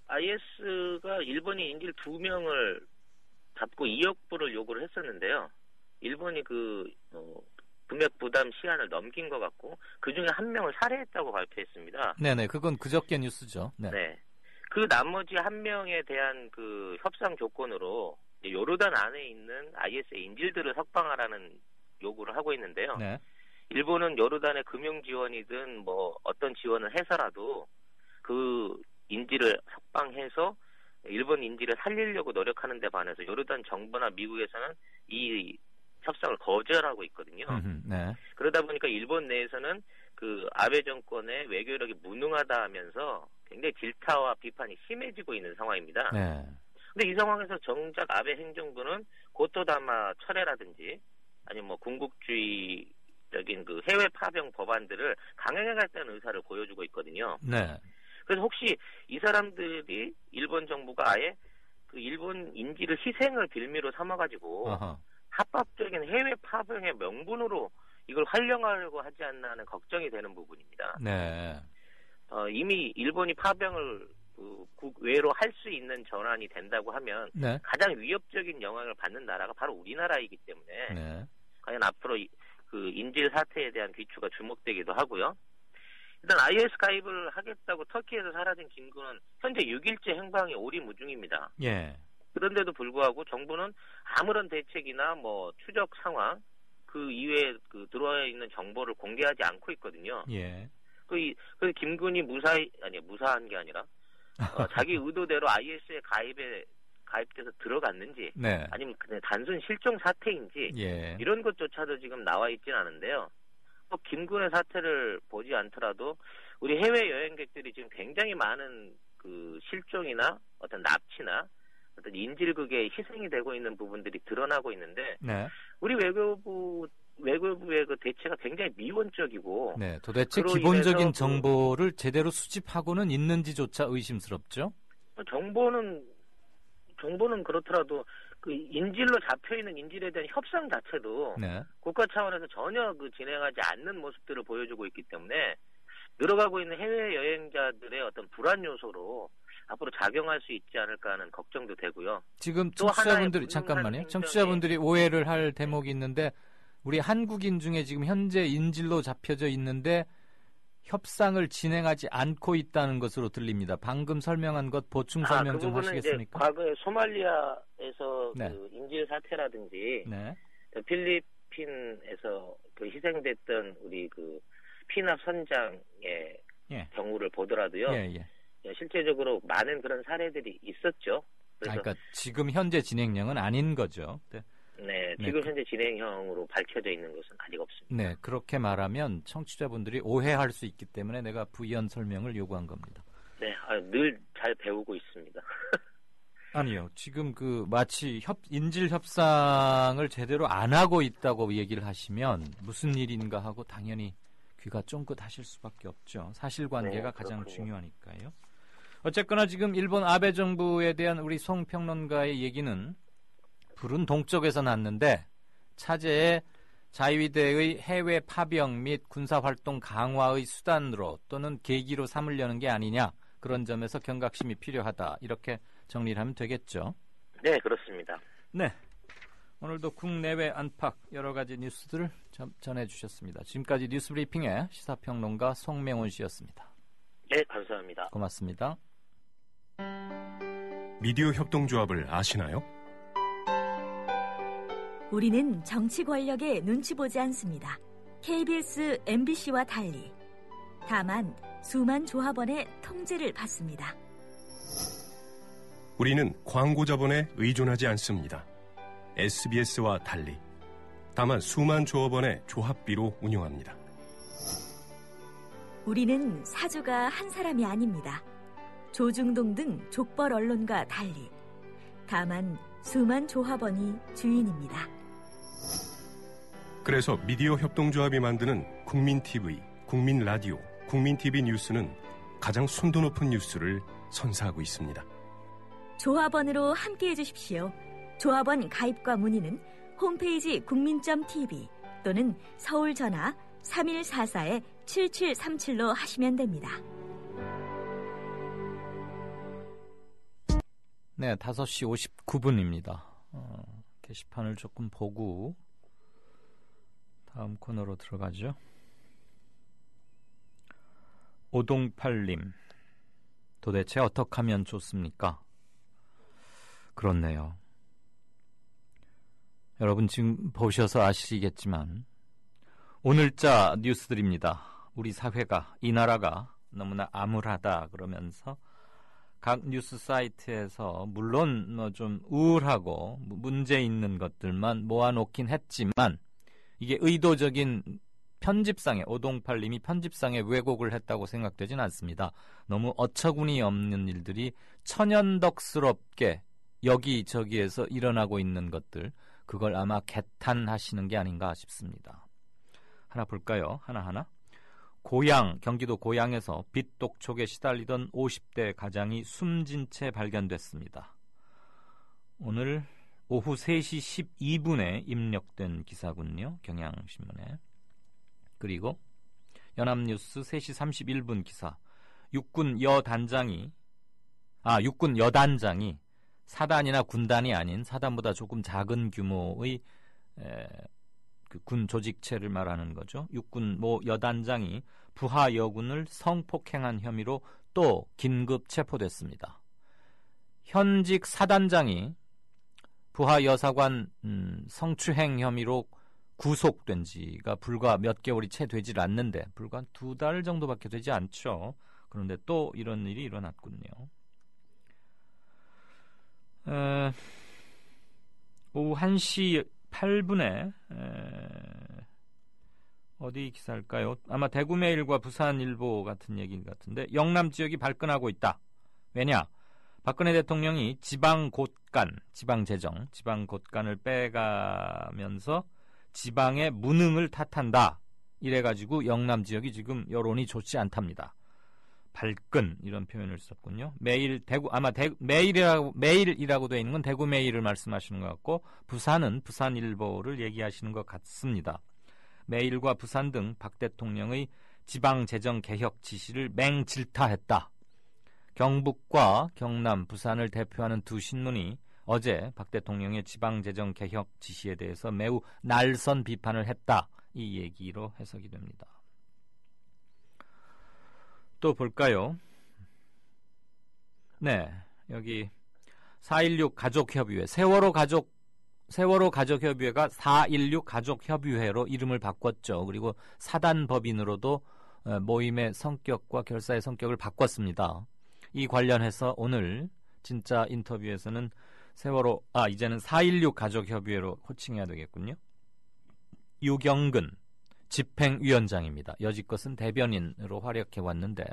IS가 일본이 인질 2명을 잡고 2억 불을 요구를 했었는데요. 일본이 금액 부담 시한을 넘긴 것 같고 그 중에 1명을 살해했다고 발표했습니다. 네네, 그건 그저께 뉴스죠. 네. 네. 그 나머지 1명에 대한 그 협상 조건으로 요르단 안에 있는 IS의 인질들을 석방하라는 요구를 하고 있는데요. 네. 일본은 요르단의 금융 지원이든 어떤 지원을 해서라도 그 인질을 석방해서 일본 인질을 살리려고 노력하는 데 반해서 요르단 정부나 미국에서는 이 협상을 거절하고 있거든요. 네. 그러다 보니까 일본 내에서는 그 아베 정권의 외교력이 무능하다 하면서 굉장히 질타와 비판이 심해지고 있는 상황입니다. 네. 근데 이 상황에서 정작 아베 행정부는 고토다마 철회라든지 아니면 군국주의적인 그 해외 파병 법안들을 강행하겠다는 의사를 보여주고 있거든요. 네. 그래서 혹시 이 사람들이 일본 정부가 아예 그 일본 인질을 희생을 빌미로 삼아가지고 합법적인 해외 파병의 명분으로 이걸 활용하려고 하지 않나 하는 걱정이 되는 부분입니다. 네. 이미 일본이 파병을 국외로 할 수 있는 전환이 된다고 하면 네. 가장 위협적인 영향을 받는 나라가 바로 우리나라이기 때문에 네. 과연 앞으로 그 인질 사태에 대한 귀추가 주목되기도 하고요. 일단 IS 가입을 하겠다고 터키에서 사라진 김군은 현재 6일째 행방이 오리무중입니다. 예. 그런데도 불구하고 정부는 아무런 대책이나 뭐 추적 상황 그 이외에 그 들어와 있는 정보를 공개하지 않고 있거든요. 예. 그 김군이 무사한 게 아니라 자기 의도대로 IS에 가입돼서 들어갔는지 네. 아니면 그냥 단순 실종 사태인지 예. 이런 것조차도 지금 나와 있지는 않은데요. 또 김군의 사태를 보지 않더라도 우리 해외 여행객들이 지금 굉장히 많은 그 실종이나 어떤 납치나 어떤 인질극에 희생이 되고 있는 부분들이 드러나고 있는데 네. 우리 외교부의 그 대체가 굉장히 미온적이고 네. 도대체 그로 기본적인 인해서 정보를 제대로 수집하고는 있는지조차 의심스럽죠. 정보는 그렇더라도 그 인질로 잡혀 있는 인질에 대한 협상 자체도 네. 국가 차원에서 전혀 그 진행하지 않는 모습들을 보여주고 있기 때문에 늘어가고 있는 해외 여행자들의 어떤 불안 요소로 앞으로 작용할 수 있지 않을까 하는 걱정도 되고요. 지금 또 하나의 청취자분들이 불운한 잠깐만요. 행정이- 청취자분들이 오해를 할 대목이 있는데 우리 한국인 중에 지금 현재 인질로 잡혀져 있는데 협상을 진행하지 않고 있다는 것으로 들립니다. 방금 설명한 것 보충 설명 그 좀 부분은 하시겠습니까? 이제 과거에 소말리아에서 네. 그 인질 사태라든지 네. 그 필리핀에서 그 희생됐던 우리 그 피납 선장의 예. 경우를 보더라도요. 예, 예. 실제적으로 많은 그런 사례들이 있었죠. 그래서 그러니까 지금 현재 진행형은 아닌 거죠. 네. 네, 네. 지금 현재 진행형으로 밝혀져 있는 것은 아직 없습니다. 네, 그렇게 말하면 청취자분들이 오해할 수 있기 때문에 내가 부연 설명을 요구한 겁니다. 네, 늘 잘 배우고 있습니다. 아니요, 지금 그 마치 인질 협상을 제대로 안 하고 있다고 얘기를 하시면 무슨 일인가 하고 당연히 귀가 쫑긋하실 수밖에 없죠. 사실관계가 네, 가장 그렇군요. 중요하니까요. 어쨌거나 지금 일본 아베 정부에 대한 우리 송 평론가의 얘기는 불은 동쪽에서 났는데 차제에 자위대의 해외 파병 및 군사활동 강화의 수단으로 또는 계기로 삼으려는 게 아니냐, 그런 점에서 경각심이 필요하다, 이렇게 정리를 하면 되겠죠. 네, 그렇습니다. 네, 오늘도 국내외 안팎 여러 가지 뉴스들을 전해주셨습니다. 지금까지 뉴스브리핑의 시사평론가 송명훈 씨였습니다. 네, 감사합니다. 고맙습니다. 미디어 협동조합을 아시나요? 우리는 정치 권력에 눈치 보지 않습니다. KBS, MBC와 달리. 다만 수만 조합원의 통제를 받습니다. 우리는 광고 자본에 의존하지 않습니다. SBS와 달리. 다만 수만 조합원의 조합비로 운영합니다. 우리는 사주가 한 사람이 아닙니다. 조중동 등 족벌 언론과 달리. 다만 수만 조합원이 주인입니다. 그래서 미디어 협동조합이 만드는 국민TV, 국민라디오, 국민TV 뉴스는 가장 순도 높은 뉴스를 선사하고 있습니다. 조합원으로 함께해 주십시오. 조합원 가입과 문의는 홈페이지 국민.tv 또는 서울 전화 3144-7737로 하시면 됩니다. 네, 5시 59분입니다. 게시판을 조금 보고 다음 코너로 들어가죠. 오동팔님, 도대체 어떻게 하면 좋습니까? 그렇네요. 여러분 지금 보셔서 아시겠지만 오늘자 뉴스들입니다. 우리 사회가, 이 나라가 너무나 암울하다 그러면서 각 뉴스 사이트에서 물론 뭐 좀 우울하고 문제 있는 것들만 모아놓긴 했지만 이게 의도적인 편집상의, 오동팔님이 편집상의 왜곡을 했다고 생각되진 않습니다. 너무 어처구니 없는 일들이 천연덕스럽게 여기저기에서 일어나고 있는 것들, 그걸 아마 개탄하시는 게 아닌가 싶습니다. 하나 볼까요? 하나하나. 경기도 고양에서 빚독촉에 시달리던 50대 가장이 숨진 채 발견됐습니다. 오늘 오후 3시 12분에 입력된 기사군요. 경향신문에. 그리고 연합뉴스 3시 31분 기사, 육군 여단장이 사단이나 군단이 아닌 사단보다 조금 작은 규모의 그 군 조직체를 말하는 거죠. 육군 모 여단장이 부하 여군을 성폭행한 혐의로 또 긴급 체포됐습니다. 현직 사단장이 부하 여사관 성추행 혐의로 구속된 지가 불과 몇 개월이 채 되질 않는데, 불과 2달 정도밖에 되지 않죠. 그런데 또 이런 일이 일어났군요. 오후 1시 8분에 어디 기사일까요? 아마 대구메일과 부산일보 같은 얘기 같은데, 영남 지역이 발끈하고 있다. 왜냐? 박근혜 대통령이 지방 곳간을 빼가면서 지방의 무능을 탓한다. 이래가지고 영남 지역이 지금 여론이 좋지 않답니다. 발끈, 이런 표현을 썼군요. 메일이라고 되어 있는 건 대구메일을 말씀하시는 것 같고, 부산은 부산일보를 얘기하시는 것 같습니다. 메일과 부산 등 박 대통령의 지방재정 개혁 지시를 맹질타했다. 경북과 경남, 부산을 대표하는 두 신문이 어제 박 대통령의 지방재정 개혁 지시에 대해서 매우 날선 비판을 했다. 이 얘기로 해석이 됩니다. 또 볼까요? 네, 여기 4.16 가족협의회, 세월호 가족협의회가 4.16 가족협의회로 이름을 바꿨죠. 그리고 사단법인으로도 모임의 성격과 결사의 성격을 바꿨습니다. 이 관련해서 오늘 진짜 인터뷰에서는 이제는 4.16 가족협의회로 호칭해야 되겠군요. 유경근 집행위원장입니다. 여지껏은 대변인으로 활약해 왔는데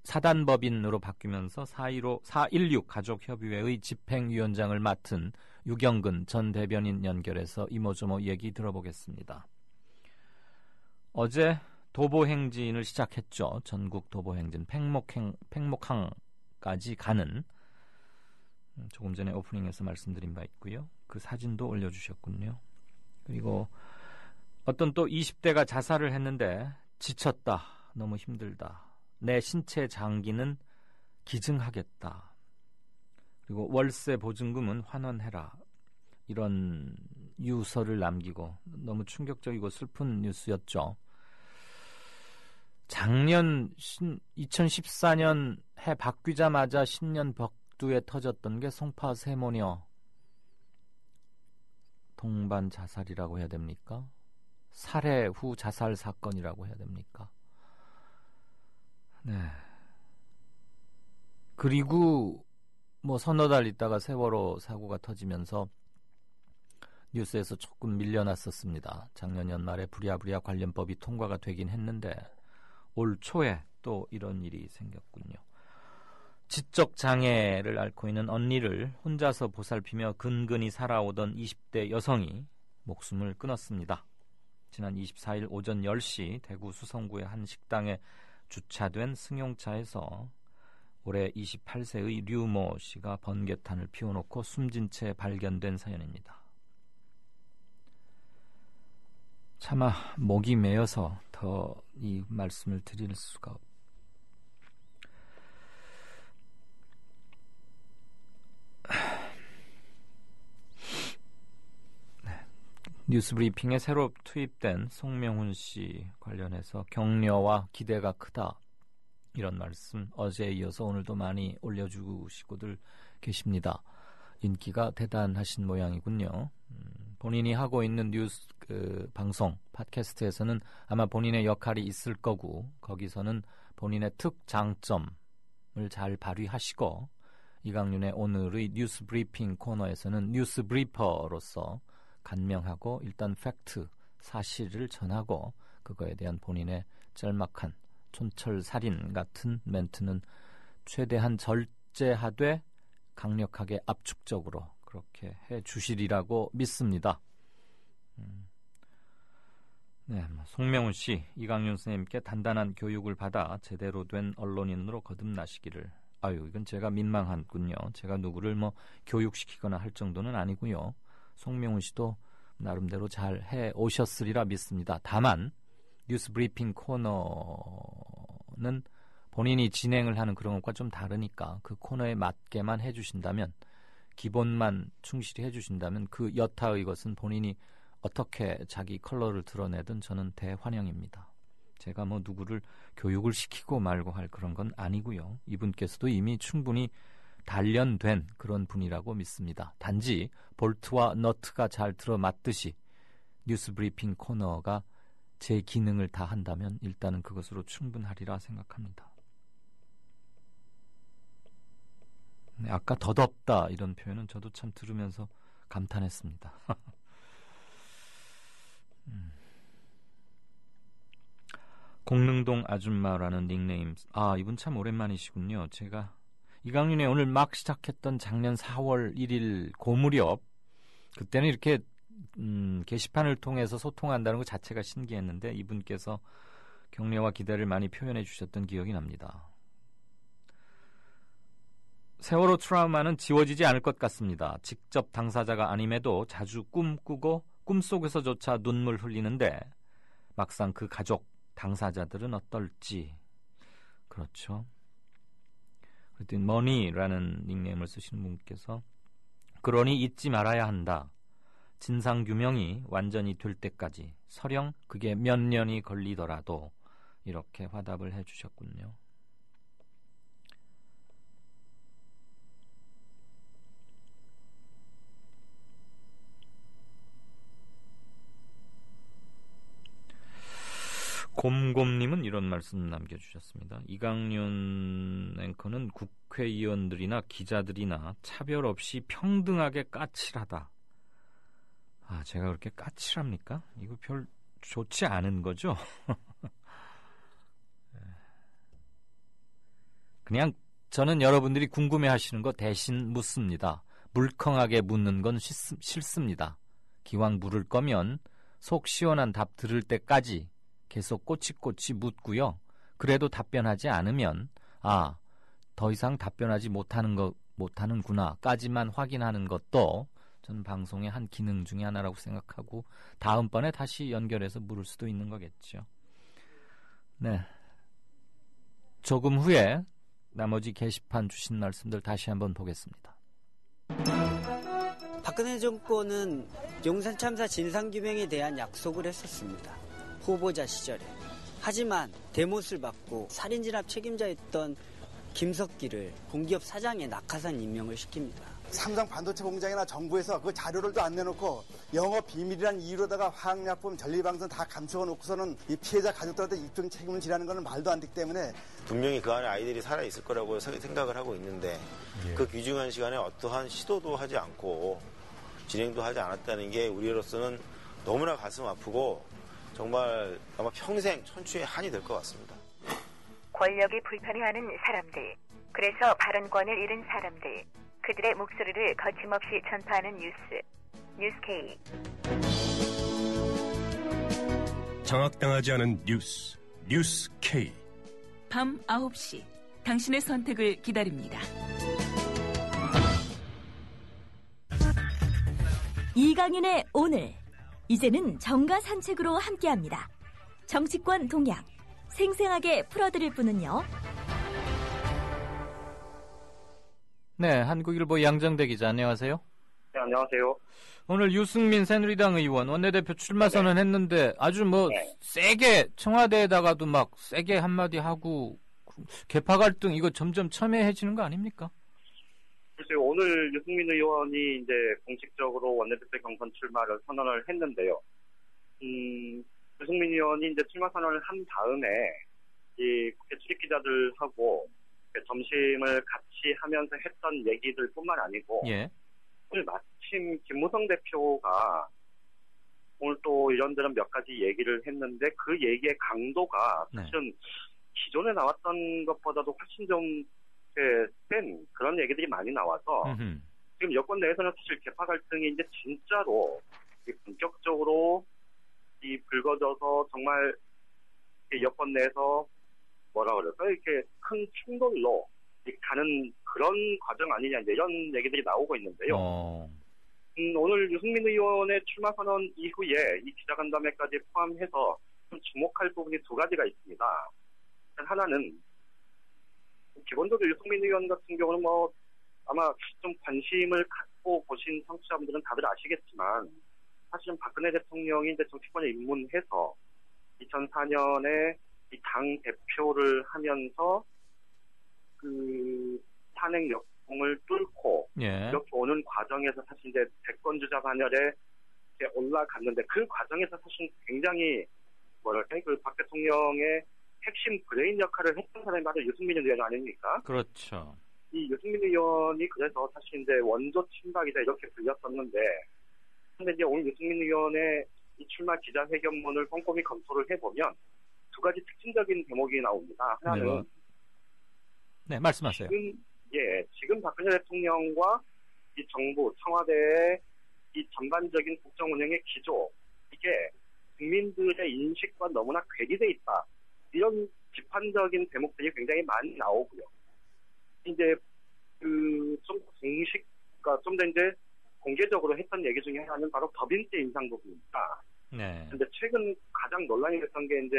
사단법인으로 바뀌면서 4.16 가족협의회의 집행위원장을 맡은 유경근 전 대변인 연결해서 이모저모 얘기 들어보겠습니다. 어제 도보행진을 시작했죠. 전국 도보행진 팽목항까지 가는, 조금 전에 오프닝에서 말씀드린 바 있고요. 그 사진도 올려주셨군요. 그리고 어떤 또 20대가 자살을 했는데, 지쳤다, 너무 힘들다, 내 신체 장기는 기증하겠다, 그리고 월세 보증금은 환원해라, 이런 유서를 남기고, 너무 충격적이고 슬픈 뉴스였죠. 작년 2014년 해 바뀌자마자 신년 벽두에 터졌던 게 송파 세모녀 동반 자살이라고 해야 됩니까? 살해 후 자살 사건이라고 해야 됩니까? 네. 그리고 서너 달 있다가 세월호 사고가 터지면서 뉴스에서 조금 밀려났었습니다. 작년 연말에 부랴부랴 관련법이 통과가 되긴 했는데 올 초에 또 이런 일이 생겼군요. 지적 장애를 앓고 있는 언니를 혼자서 보살피며 근근히 살아오던 20대 여성이 목숨을 끊었습니다. 지난 24일 오전 10시 대구 수성구의 한 식당에 주차된 승용차에서 올해 28세의 류모 씨가 번개탄을 피워놓고 숨진 채 발견된 사연입니다. 차마 목이 메어서 더 이 말씀을 드릴 수가 뉴스브리핑에 새로 투입된 송명훈 씨 관련해서 격려와 기대가 크다, 이런 말씀 어제에 이어서 오늘도 많이 올려주시고들 계십니다. 인기가 대단하신 모양이군요. 본인이 하고 있는 뉴스 방송 팟캐스트에서는 아마 본인의 역할이 있을 거고, 거기서는 본인의 특장점을 잘 발휘하시고, 이강윤의 오늘의 뉴스 브리핑 코너에서는 뉴스 브리퍼로서 간명하고 일단 팩트, 사실을 전하고 그거에 대한 본인의 짤막한 촌철살인 같은 멘트는 최대한 절제하되 강력하게 압축적으로 그렇게 해주시리라고 믿습니다. 네, 송명훈 씨, 이강윤 선생님께 단단한 교육을 받아 제대로 된 언론인으로 거듭나시기를. 이건 제가 민망하군요. 제가 누구를 교육시키거나 할 정도는 아니고요. 송명훈 씨도 나름대로 잘 해 오셨으리라 믿습니다. 다만 뉴스 브리핑 코너는 본인이 진행을 하는 그런 것과 좀 다르니까 그 코너에 맞게만 해주신다면, 기본만 충실히 해주신다면 그 여타의 것은 본인이 어떻게 자기 컬러를 드러내든 저는 대환영입니다. 제가 뭐 누구를 교육을 시키고 말고 할 그런 건 아니고요. 이분께서도 이미 충분히 단련된 그런 분이라고 믿습니다. 단지 볼트와 너트가 잘 들어맞듯이 뉴스 브리핑 코너가 제 기능을 다 한다면 일단은 그것으로 충분하리라 생각합니다. 네, 아까 더덥다 이런 표현은 저도 참 들으면서 감탄했습니다. 공릉동 아줌마라는 닉네임. 이분 참 오랜만이시군요. 제가 이강윤에 오늘 막 시작했던 작년 4월 1일 고무렵, 그때는 이렇게 게시판을 통해서 소통한다는 것 자체가 신기했는데 이분께서 격려와 기대를 많이 표현해 주셨던 기억이 납니다. 세월호 트라우마는 지워지지 않을 것 같습니다. 직접 당사자가 아님에도 자주 꿈꾸고 꿈속에서조차 눈물 흘리는데 막상 그 가족, 당사자들은 어떨지. 그렇죠. 그랬더니 머니라는 닉네임을 쓰시는 분께서 그러니 잊지 말아야 한다. 진상규명이 완전히 될 때까지 설령 그게 몇 년이 걸리더라도, 이렇게 화답을 해주셨군요. 곰곰님은 이런 말씀 남겨주셨습니다. 이강윤 앵커는 국회의원들이나 기자들이나 차별 없이 평등하게 까칠하다. 제가 그렇게 까칠합니까? 이거 별 좋지 않은 거죠? 그냥 저는 여러분들이 궁금해하시는 거 대신 묻습니다. 물컹하게 묻는 건 싫습니다. 기왕 물을 거면 속 시원한 답 들을 때까지 계속 꼬치꼬치 묻고요. 그래도 답변하지 않으면 더 이상 답변하지 못하는구나까지만 확인하는 것도 저는 방송의 한 기능 중에 하나라고 생각하고 다음번에 다시 연결해서 물을 수도 있는 거겠죠. 네, 조금 후에 나머지 게시판 주신 말씀들 다시 한번 보겠습니다. 박근혜 정권은 용산 참사 진상규명에 대한 약속을 했었습니다. 후보자 시절에. 하지만 대못을 받고 살인진압 책임자였던 김석기를 공기업 사장에 낙하산 임명을 시킵니다. 삼성 반도체 공장이나 정부에서 그 자료를 안 내놓고 영업 비밀이란 이유로다가 화학약품, 전리방송 다 감춰놓고서는 이 피해자 가족들한테 입증 책임을 지라는 건 말도 안 되기 때문에 분명히 그 안에 아이들이 살아있을 거라고 생각을 하고 있는데 그 귀중한 시간에 어떠한 시도도 하지 않고 진행도 하지 않았다는 게 우리로서는 너무나 가슴 아프고 정말 아마 평생 천추의 한이 될 것 같습니다. 권력이 불편해하는 사람들, 그래서 발언권을 잃은 사람들, 그들의 목소리를 거침없이 전파하는 뉴스 K. 장악당하지 않은 뉴스 K. 밤 9시 당신의 선택을 기다립니다. 이강윤의 오늘, 이제는 정가 산책으로 함께합니다. 정치권 동향 생생하게 풀어드릴 분은요. 네, 한국일보 양정대 기자, 안녕하세요. 네, 안녕하세요. 오늘 유승민 새누리당 의원 원내대표 출마 선언했는데 아주 세게 청와대에다가도 막 세게 한마디 하고 계파 갈등 이거 점점 첨예해지는 거 아닙니까? 글쎄요, 오늘 유승민 의원이 이제 공식적으로 원내대표 경선 출마를 선언을 했는데요. 유승민 의원이 이제 출마 선언을 한 다음에 이 국회 출입 기자들하고 점심을 같이 하면서 했던 얘기들뿐만 아니고 오늘 마침 김무성 대표가 오늘 또 이런저런 몇 가지 얘기를 했는데 그 얘기의 강도가 사실은 기존에 나왔던 것보다도 훨씬 좀 센 그런 얘기들이 많이 나와서 지금 여권 내에서는 사실 계파 갈등이 이제 진짜로 본격적으로 불거져서 정말 여권 내에서 뭐라 그럴까요? 이렇게 큰 충돌로 가는 그런 과정 아니냐 이런 얘기들이 나오고 있는데요. 오늘 유승민 의원의 출마 선언 이후에 이 기자간담회까지 포함해서 좀 주목할 부분이 두 가지가 있습니다. 하나는 기본적으로 유승민 의원 같은 경우는 뭐 아마 좀 관심을 갖고 보신 청취자분들은 다들 아시겠지만 사실은 박근혜 대통령이 이제 정치권에 입문해서 2004년에 이 당 대표를 하면서 그 탄핵 역공을 뚫고 이렇게 오는 과정에서 사실 이제 대권 주자 반열에 이제 올라갔는데 그 과정에서 사실 굉장히 뭐랄까 그 박 대통령의 핵심 브레인 역할을 했던 사람이 바로 유승민 의원 아닙니까? 그렇죠. 이 유승민 의원이 그래서 사실 이제 원조 친박이다 이렇게 불렸었는데, 근데 이제 오늘 유승민 의원의 이 출마 기자회견문을 꼼꼼히 검토를 해보면 두 가지 특징적인 대목이 나옵니다. 하나는 네, 말씀하세요. 지금 박근혜 대통령과 이 정부 청와대의 이 전반적인 국정 운영의 기조, 이게 국민들의 인식과 너무나 괴리돼 있다. 이런 비판적인 대목들이 굉장히 많이 나오고요. 이제 좀 공식과 좀 더 이제 공개적으로 했던 얘기 중에 하나는 바로 법인세 인상 부분입니다. 네. 근데 최근 가장 논란이 됐던 게 이제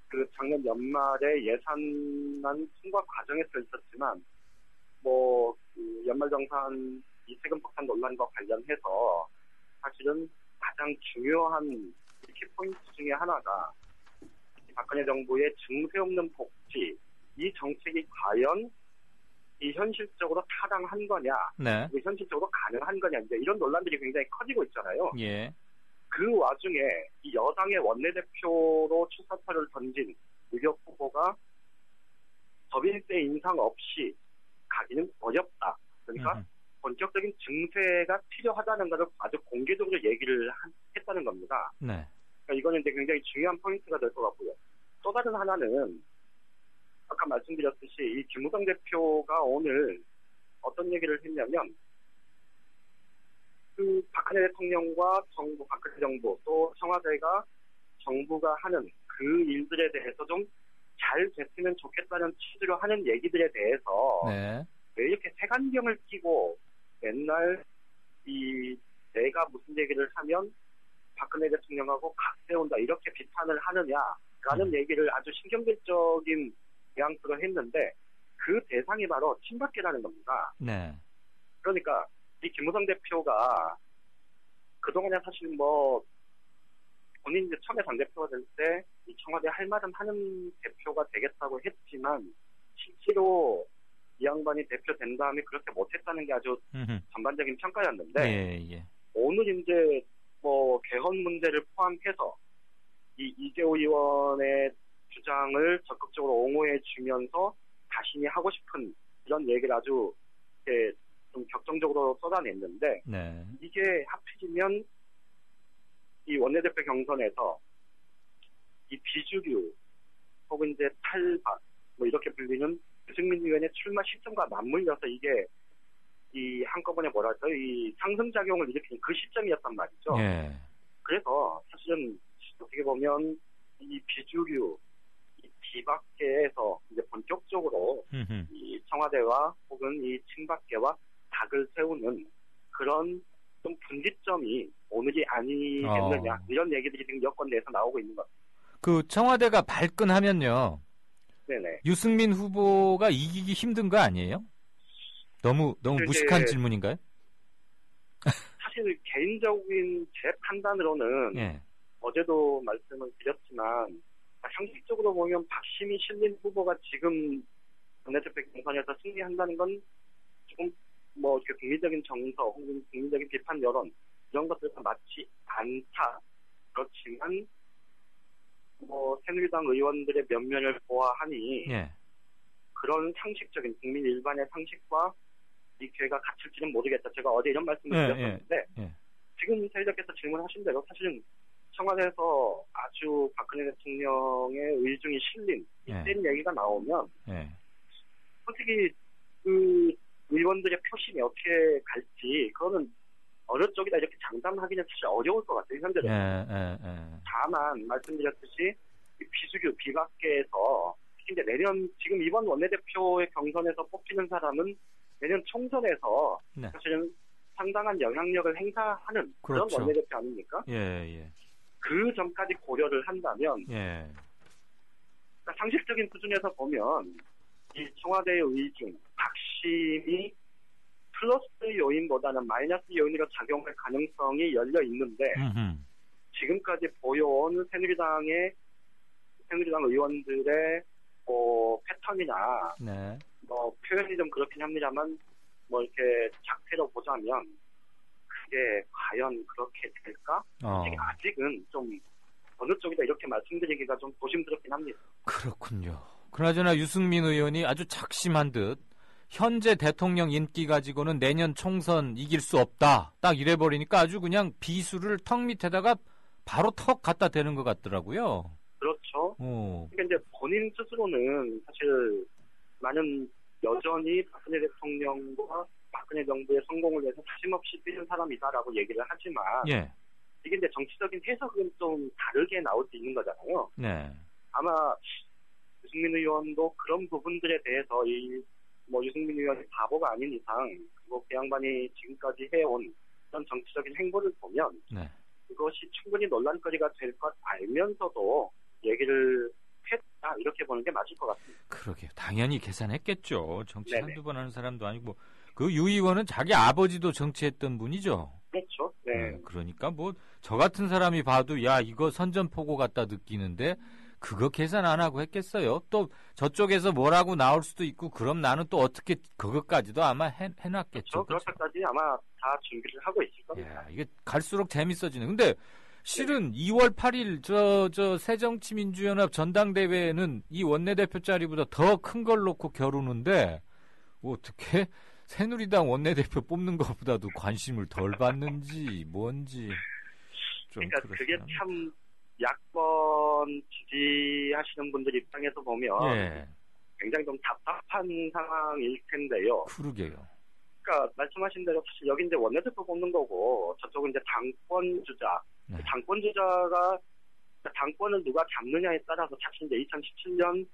그 작년 연말에 예산안 통과 과정에서 있었지만 그 연말정산 이 세금 폭탄 논란과 관련해서 사실은 가장 중요한 키포인트 중에 하나가 박근혜 정부의 증세 없는 복지, 이 정책이 과연 이 현실적으로 타당한 거냐, 현실적으로 가능한 거냐, 이제 이런 논란들이 굉장히 커지고 있잖아요. 예. 그 와중에 이 여당의 원내대표로 출사표를 던진 유력 후보가 법인세 인상 없이 가기는 어렵다. 그러니까 본격적인 증세가 필요하다는 것을 아주 공개적으로 얘기를 했다는 겁니다. 네. 그러니까 이거는 이제 굉장히 중요한 포인트가 될 것 같고요. 또 다른 하나는 아까 말씀드렸듯이 이 김무성 대표가 오늘 어떤 얘기를 했냐면 그 박근혜 대통령과 정부, 박근혜 정부 또 청와대가 정부가 하는 그 일들에 대해서 좀 잘 됐으면 좋겠다는 취지로 하는 얘기들에 대해서 왜 이렇게 색안경을 끼고 맨날 이 내가 무슨 얘기를 하면 박근혜 대통령하고 각세운다 이렇게 비판을 하느냐라는 얘기를 아주 신경질적인 뉘앙스로 했는데 그 대상이 바로 친박계라는 겁니다. 네. 그러니까 이 김무성 대표가 그동안에 사실 본인이 이제 처음에 당대표가 될 때 이 청와대 할 말은 하는 대표가 되겠다고 했지만 실제로 이 양반이 대표 된 다음에 그렇게 못했다는 게 아주 전반적인 평가였는데 오늘 이제 개헌 문제를 포함해서 이 이재호 의원의 주장을 적극적으로 옹호해 주면서 자신이 하고 싶은 이런 얘기를 아주 좀 격정적으로 쏟아냈는데 이게 하필이면 이 원내대표 경선에서 이 비주류 혹은 이제 탈박 이렇게 불리는 유승민 의원의 출마 시점과 맞물려서 이게 이 한꺼번에 이 상승작용을 일으킨 그 시점이었단 말이죠. 그래서 사실은 어떻게 보면 이 비주류, 이 비박계에서 이제 본격적으로 이 청와대와 혹은 이 친박계와 닭을 세우는 그런 좀 분기점이 오늘이 아니겠느냐 이런 얘기들이 지금 여권 내에서 나오고 있는 것 같습니다. 그 청와대가 발끈하면요. 네네. 유승민 후보가 이기기 힘든 거 아니에요? 너무 무식한 질문인가요? 사실 개인적인 제 판단으로는 어제도 말씀을 드렸지만 상식적으로 보면 박심이 실린 후보가 지금 원내대표 경선에서 승리한다는 건 조금 이렇게 국민적인 정서 혹은 국민적인 비판 여론 이런 것들과 맞지 않다. 그렇지만 새누리당 의원들의 면면을 보아하니 그런 상식적인 국민 일반의 상식과 이 괴가 갖출지는 모르겠다. 제가 어제 이런 말씀을 드렸었는데 지금 사회자께서 질문하신 대로 사실은 청와대에서 아주 박근혜 대통령의 의중이 실린 이런 얘기가 나오면 솔직히 그 의원들의 표심이 어떻게 갈지 그거는 어느 쪽이다 이렇게 장담하기는 사실 어려울 것 같아요. 현재는. 다만 말씀드렸듯이 비수교 비박계에서 이제 내년 지금 이번 원내대표의 경선에서 뽑히는 사람은 내년 총선에서 사실은 상당한 영향력을 행사하는 그런 그렇죠. 원내대표 아닙니까? 예. 그 점까지 고려를 한다면 예. 그러니까 상식적인 수준에서 보면 이 청와대의 의중, 박심이 플러스 요인보다는 마이너스 요인으로 작용할 가능성이 열려 있는데 지금까지 보여온 새누리당 의원들의 패턴이나 네. 표현이 좀 그렇긴 합니다만 이렇게 작태로 보자면 그게 과연 그렇게 될까? 아직은 좀 어느 쪽이다 이렇게 말씀드리기가 좀 조심스럽긴 합니다. 그렇군요. 그나저나 유승민 의원이 아주 작심한 듯 현재 대통령 인기 가지고는 내년 총선 이길 수 없다. 딱 이래버리니까 아주 그냥 비수를 턱 밑에다가 바로 턱 갖다 대는 것 같더라고요. 그렇죠. 그러니까 이제 본인 스스로는 사실 많은 여전히 박근혜 대통령과 박근혜 정부의 성공을 위해서 사심없이 뛰는 사람이다라고 얘기를 하지만 이게 이제 정치적인 해석은 좀 다르게 나올 수 있는 거잖아요. 네. 아마 유승민 의원도 그런 부분들에 대해서 유승민 의원이 바보가 아닌 이상 그 양반이 지금까지 해온 그런 정치적인 행보를 보면 그것이 충분히 논란거리가 될 것 알면서도 얘기를 했다 이렇게 보는 게 맞을 것 같습니다. 그러게요. 당연히 계산했겠죠. 정치 한두 번 하는 사람도 아니고 그 유 의원은 자기 아버지도 정치했던 분이죠. 그렇죠. 네. 그러니까 저 같은 사람이 봐도 야 이거 선전포고 같다 느끼는데 그거 계산 안 하고 했겠어요. 또 저쪽에서 뭐라고 나올 수도 있고 그럼 나는 또 어떻게 그것까지도 아마 해놨겠죠. 그렇게까지 아마 다 준비를 하고 있을 겁니다. 이게 갈수록 재밌어지네. 근데 실은 2월 8일 저 새정치민주연합 전당대회는 이 원내대표 자리보다 더 큰 걸 놓고 겨루는데 어떻게 새누리당 원내대표 뽑는 것보다도 관심을 덜 받는지 뭔지 좀 그러니까 그게 참 야권 지지하시는 분들 입장에서 보면 굉장히 좀 답답한 상황일 텐데요. 그러게요. 그러니까 말씀하신 대로 사실 여기 이제 원내대표 뽑는 거고 저쪽은 이제 당권 주자. 당권 주자가 당권을 누가 잡느냐에 따라서 사실 이제 2017년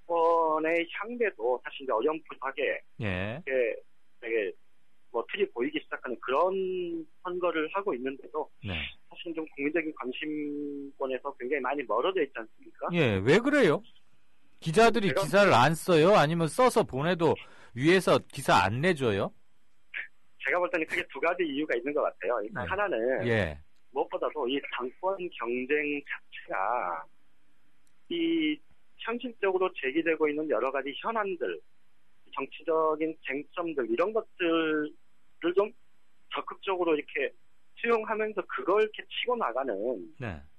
100번의 향배도 사실 이제 어렴풋하게 되게 틀이 보이기 시작하는 그런 선거를 하고 있는데도 사실 좀 국민적인 관심권에서 굉장히 많이 멀어져 있지 않습니까? 왜 그래요? 기자들이 기사를 안 써요? 아니면 써서 보내도 위에서 기사 안 내줘요? 제가 볼 때는 크게 두 가지 이유가 있는 것 같아요. 일단 하나는 무엇보다도 이 당권 경쟁 자체가 이 현실적으로 제기되고 있는 여러 가지 현안들, 정치적인 쟁점들 이런 것들을 좀 적극적으로 이렇게 수용하면서 그걸 이렇게 치고 나가는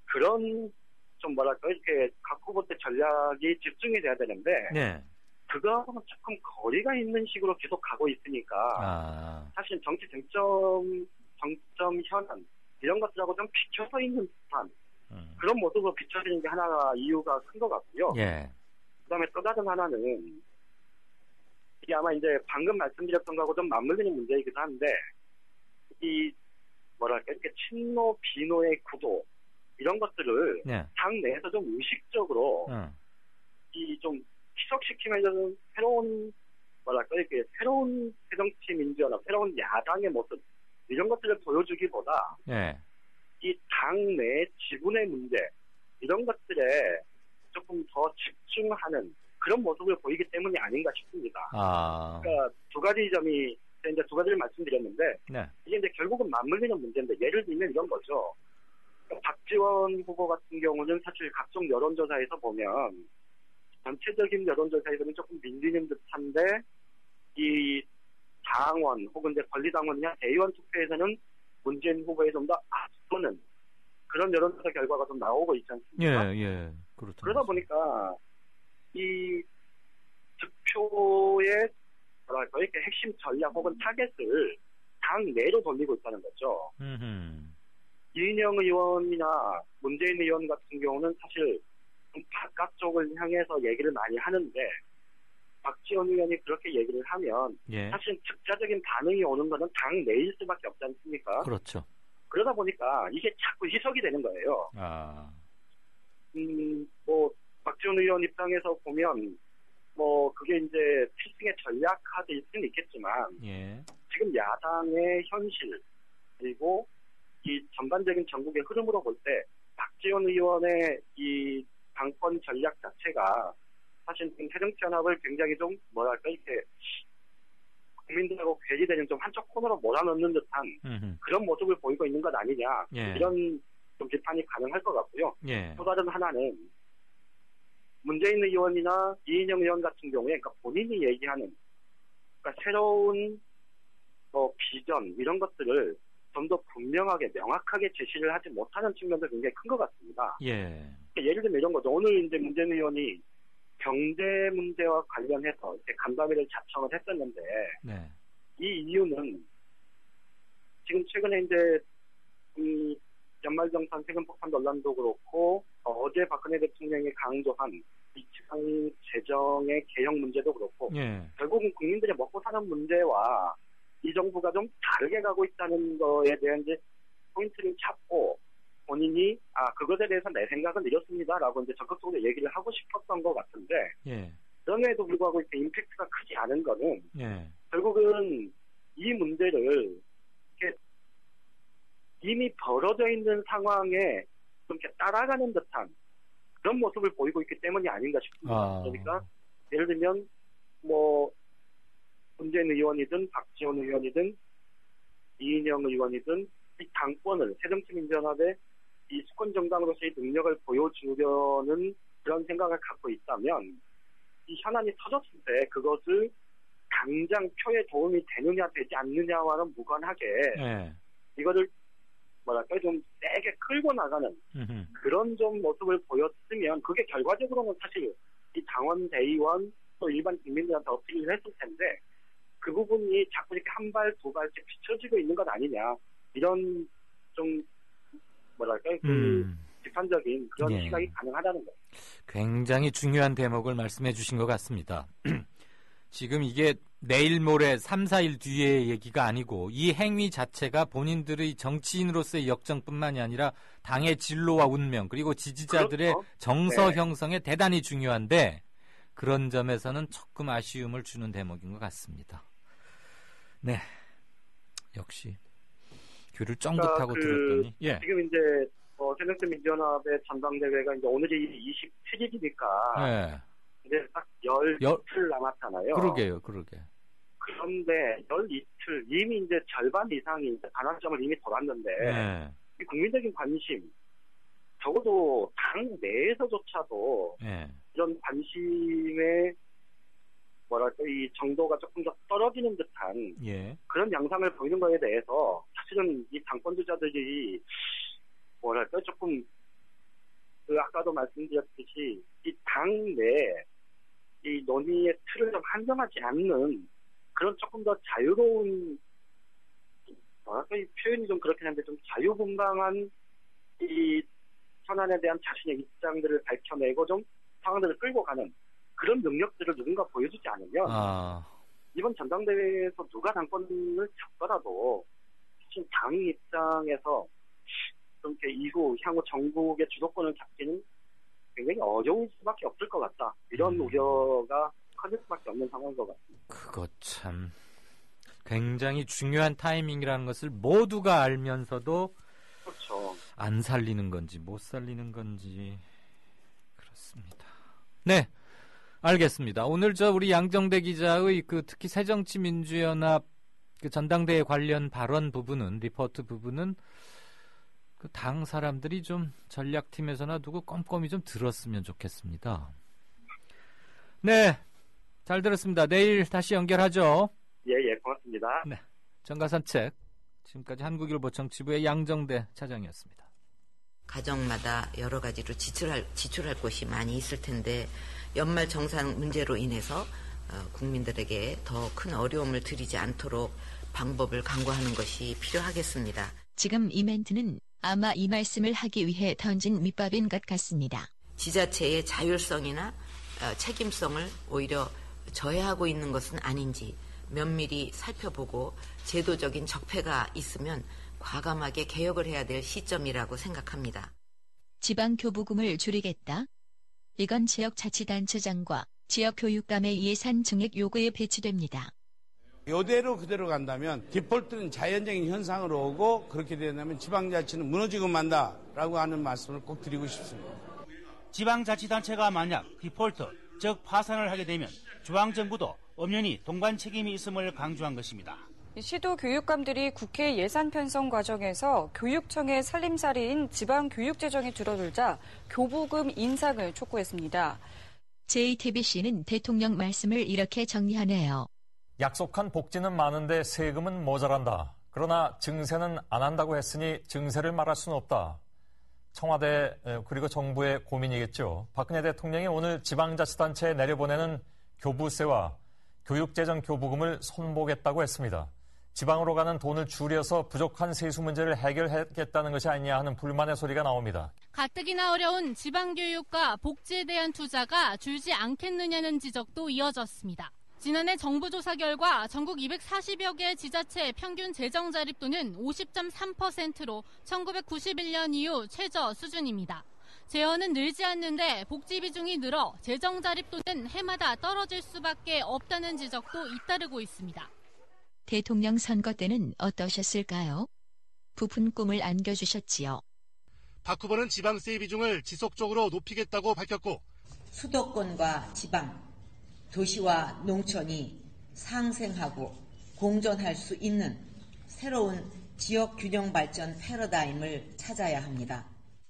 그런 좀 이렇게 각 후보 때 전략이 집중이 돼야 되는데 그거하고는 조금 거리가 있는 식으로 계속 가고 있으니까 사실 정치 정점 현안 이런 것들하고 좀 비춰서 있는 듯한 그런 모습으로 비춰지는 게 하나가 이유가 큰 것 같고요. 그다음에 또 다른 하나는 이게 아마 이제 방금 말씀드렸던 거하고 좀 맞물리는 문제이기도 한데 이렇게 친노 비노의 구도 이런 것들을 당 내에서 좀 의식적으로 좀 희석시키면서 새로운 이렇게 새로운 새정치민주연합 새로운 야당의 모습 이런 것들을 보여주기보다 이 당 내 지분의 문제 이런 것들에 조금 더 집중하는 그런 모습을 보이기 때문이 아닌가 싶습니다. 그러니까 두 가지 점이 이제 두 가지를 말씀드렸는데 이게 이제 결국은 맞물리는 문제인데 예를 들면 이런 거죠. 그러니까 박지원 후보 같은 경우는 사실 각종 여론조사에서 보면 전체적인 여론조사에서는 조금 밀리는 듯한데 이 당원 혹은 이제 권리당원이나 대의원 투표에서는 문재인 후보에 좀 더 앞서는 그런 여론조사 결과가 좀 나오고 있지 않습니까? 그러다 보니까 이 득표의 이렇게 핵심 전략 혹은 타겟을 당 내로 돌리고 있다는 거죠. 이인영 의원이나 문재인 의원 같은 경우는 사실 좀 바깥쪽을 향해서 얘기를 많이 하는데 박지원 의원이 그렇게 얘기를 하면 사실 즉자적인 반응이 오는 거는 당 내일 수밖에 없지 않습니까? 그렇죠. 그러다 보니까 이게 자꾸 희석이 되는 거예요. 박지원 의원 입장에서 보면 그게 이제 필승의 전략 카드일 수는 있겠지만 지금 야당의 현실 그리고 이 전반적인 전국의 흐름으로 볼 때 박지원 의원의 이 당권 전략 자체가 사실 지금 새정치연합을 굉장히 좀 뭐랄까 이렇게 국민들하고 괴리되는 좀 한쪽 코너로 몰아넣는 듯한 그런 모습을 보이고 있는 것 아니냐 예. 이런 좀 비판이 가능할 것 같고요. 예. 또 다른 하나는 문재인 의원이나 이인영 의원 같은 경우에 그러니까 본인이 얘기하는 그러니까 새로운 비전 이런 것들을 좀 더 분명하게 명확하게 제시를 하지 못하는 측면도 굉장히 큰 것 같습니다. 예. 예를 들면 이런 거죠. 오늘 이제 문재인 의원이 경제 문제와 관련해서 이제 간담회를 자청을 했었는데 네. 이 이유는 지금 최근에 이제 이 연말정산 세금폭탄 논란도 그렇고 어제 박근혜 대통령이 강조한 이 지방 재정의 개혁 문제도 그렇고 예. 결국은 국민들이 먹고 사는 문제와 이 정부가 좀 다르게 가고 있다는 거에 대한 이제 포인트를 잡고 본인이 그것에 대해서 내 생각은 이렇습니다라고 이제 적극적으로 얘기를 하고 싶었던 것 같은데 예. 그럼에도 불구하고 이렇게 임팩트가 크지 않은 거는 예. 결국은 이 문제를 이렇게 이미 벌어져 있는 상황에 좀 이렇게 따라가는 듯한 그런 모습을 보이고 있기 때문이 아닌가 싶습니다. 그러니까 예를 들면 뭐 문재인 의원이든 박지원 의원이든 이인영 의원이든 이 당권을 새정치민주연합의 이 수권 정당으로서의 능력을 보여주려는 그런 생각을 갖고 있다면 이 현안이 터졌을 때 그것을 당장 표에 도움이 되느냐 되지 않느냐와는 무관하게 이거를 뭐랄까 좀 세게 끌고 나가는 그런 좀 모습을 보였으면 그게 결과적으로는 사실 이 당원 대의원 또 일반 국민들한테 어필을 했을 텐데 그 부분이 자꾸 이렇게 한 발 두 발씩 비춰지고 있는 것 아니냐 이런 좀 뭐랄까 비판적인 그런 예. 시각이 가능하다는 거예요. 굉장히 중요한 대목을 말씀해 주신 것 같습니다. 지금 이게 내일 모레 3, 4일 뒤의 얘기가 아니고 이 행위 자체가 본인들의 정치인으로서의 역정뿐만이 아니라 당의 진로와 운명 그리고 지지자들의 그렇죠. 정서 네. 형성에 대단히 중요한데 그런 점에서는 조금 아쉬움을 주는 대목인 것 같습니다. 네, 역시 귀를 쫑긋하고 들었더니 지금 이제 새정치민주연합의 전당대회가 이제 오늘이 27일이니까 이제 딱 열이틀 남았잖아요. 그러게. 그런데 열이틀 이미 이제 절반 이상이 이제 반환점을 이미 돌았는데 이 국민적인 관심 적어도 당 내에서조차도 이런 관심의 뭐랄까 이 정도가 조금 더 떨어지는 듯한 그런 양상을 보이는 거에 대해서 사실은 이 당권 주자들이 뭐랄까 조금 아까도 말씀드렸듯이 이 당 내 이 논의의 틀을 좀 한정하지 않는 그런 조금 더 자유로운 뭐랄까 이 표현이 좀 그렇긴 한데 좀 자유분방한 이 현안에 대한 자신의 입장들을 밝혀내고 좀 상황들을 끌고 가는 그런 능력들을 누군가 보여주지 않으면 이번 전당대회에서 누가 당권을 잡더라도 사실 당 입장에서 좀 이렇게 이후 향후 전국의 주도권을 잡기는 굉장히 어려울 수밖에 없을 것 같다. 이런 우려가 커질 수밖에 없는 상황인 것 같습니다. 그거 참 굉장히 중요한 타이밍이라는 것을 모두가 알면서도 그렇죠. 안 살리는 건지 못 살리는 건지 그렇습니다. 네, 알겠습니다. 오늘 우리 양정대 기자의 특히 새정치민주연합 전당대회 관련 발언 부분은 리포트 부분은 당 사람들이 좀 전략팀에서나 두고 꼼꼼히 좀 들었으면 좋겠습니다. 네, 잘 들었습니다. 내일 다시 연결하죠. 예, 고맙습니다. 네, 정가산책 지금까지 한국일보 정치부의 양정대 차장이었습니다. 가정마다 여러 가지로 지출할 곳이 많이 있을 텐데 연말 정산 문제로 인해서 국민들에게 더 큰 어려움을 드리지 않도록 방법을 강구하는 것이 필요하겠습니다. 지금 이 멘트는 아마 이 말씀을 하기 위해 던진 밑밥인 것 같습니다. 지자체의 자율성이나 책임성을 오히려 저해하고 있는 것은 아닌지 면밀히 살펴보고 제도적인 적폐가 있으면 과감하게 개혁을 해야 될 시점이라고 생각합니다. 지방교부금을 줄이겠다. 이건 지역자치단체장과 지역교육감의 예산 증액 요구에 배치됩니다. 이대로 그대로 간다면 디폴트는 자연적인 현상으로 오고 그렇게 된다면 지방자치는 무너지고 만다라고 하는 말씀을 꼭 드리고 싶습니다. 지방자치단체가 만약 디폴트, 즉 파산을 하게 되면 중앙정부도 엄연히 동반 책임이 있음을 강조한 것입니다. 시도 교육감들이 국회 예산 편성 과정에서 교육청의 살림살이인 지방교육재정이 줄어들자 교부금 인상을 촉구했습니다. JTBC는 대통령 말씀을 이렇게 정리하네요. 약속한 복지는 많은데 세금은 모자란다. 그러나 증세는 안 한다고 했으니 증세를 말할 수는 없다. 청와대 그리고 정부의 고민이겠죠. 박근혜 대통령이 오늘 지방자치단체에 내려보내는 교부세와 교육재정 교부금을 손보겠다고 했습니다. 지방으로 가는 돈을 줄여서 부족한 세수 문제를 해결하겠다는 것이 아니냐 하는 불만의 소리가 나옵니다. 가뜩이나 어려운 지방교육과 복지에 대한 투자가 줄지 않겠느냐는 지적도 이어졌습니다. 지난해 정부 조사 결과 전국 240여 개 지자체 평균 재정 자립도는 50.3%로 1991년 이후 최저 수준입니다. 재원은 늘지 않는데 복지 비중이 늘어 재정 자립도는 해마다 떨어질 수밖에 없다는 지적도 잇따르고 있습니다. 대통령 선거 때는 어떠셨을까요? 부푼 꿈을 안겨주셨지요. 박 후보는 지방세 비중을 지속적으로 높이겠다고 밝혔고 수도권과 지방, 도시와 농촌이 상생하고 공존할 수 있는 새로운 지역 균형 발전 패러다임을 찾아야 합니다.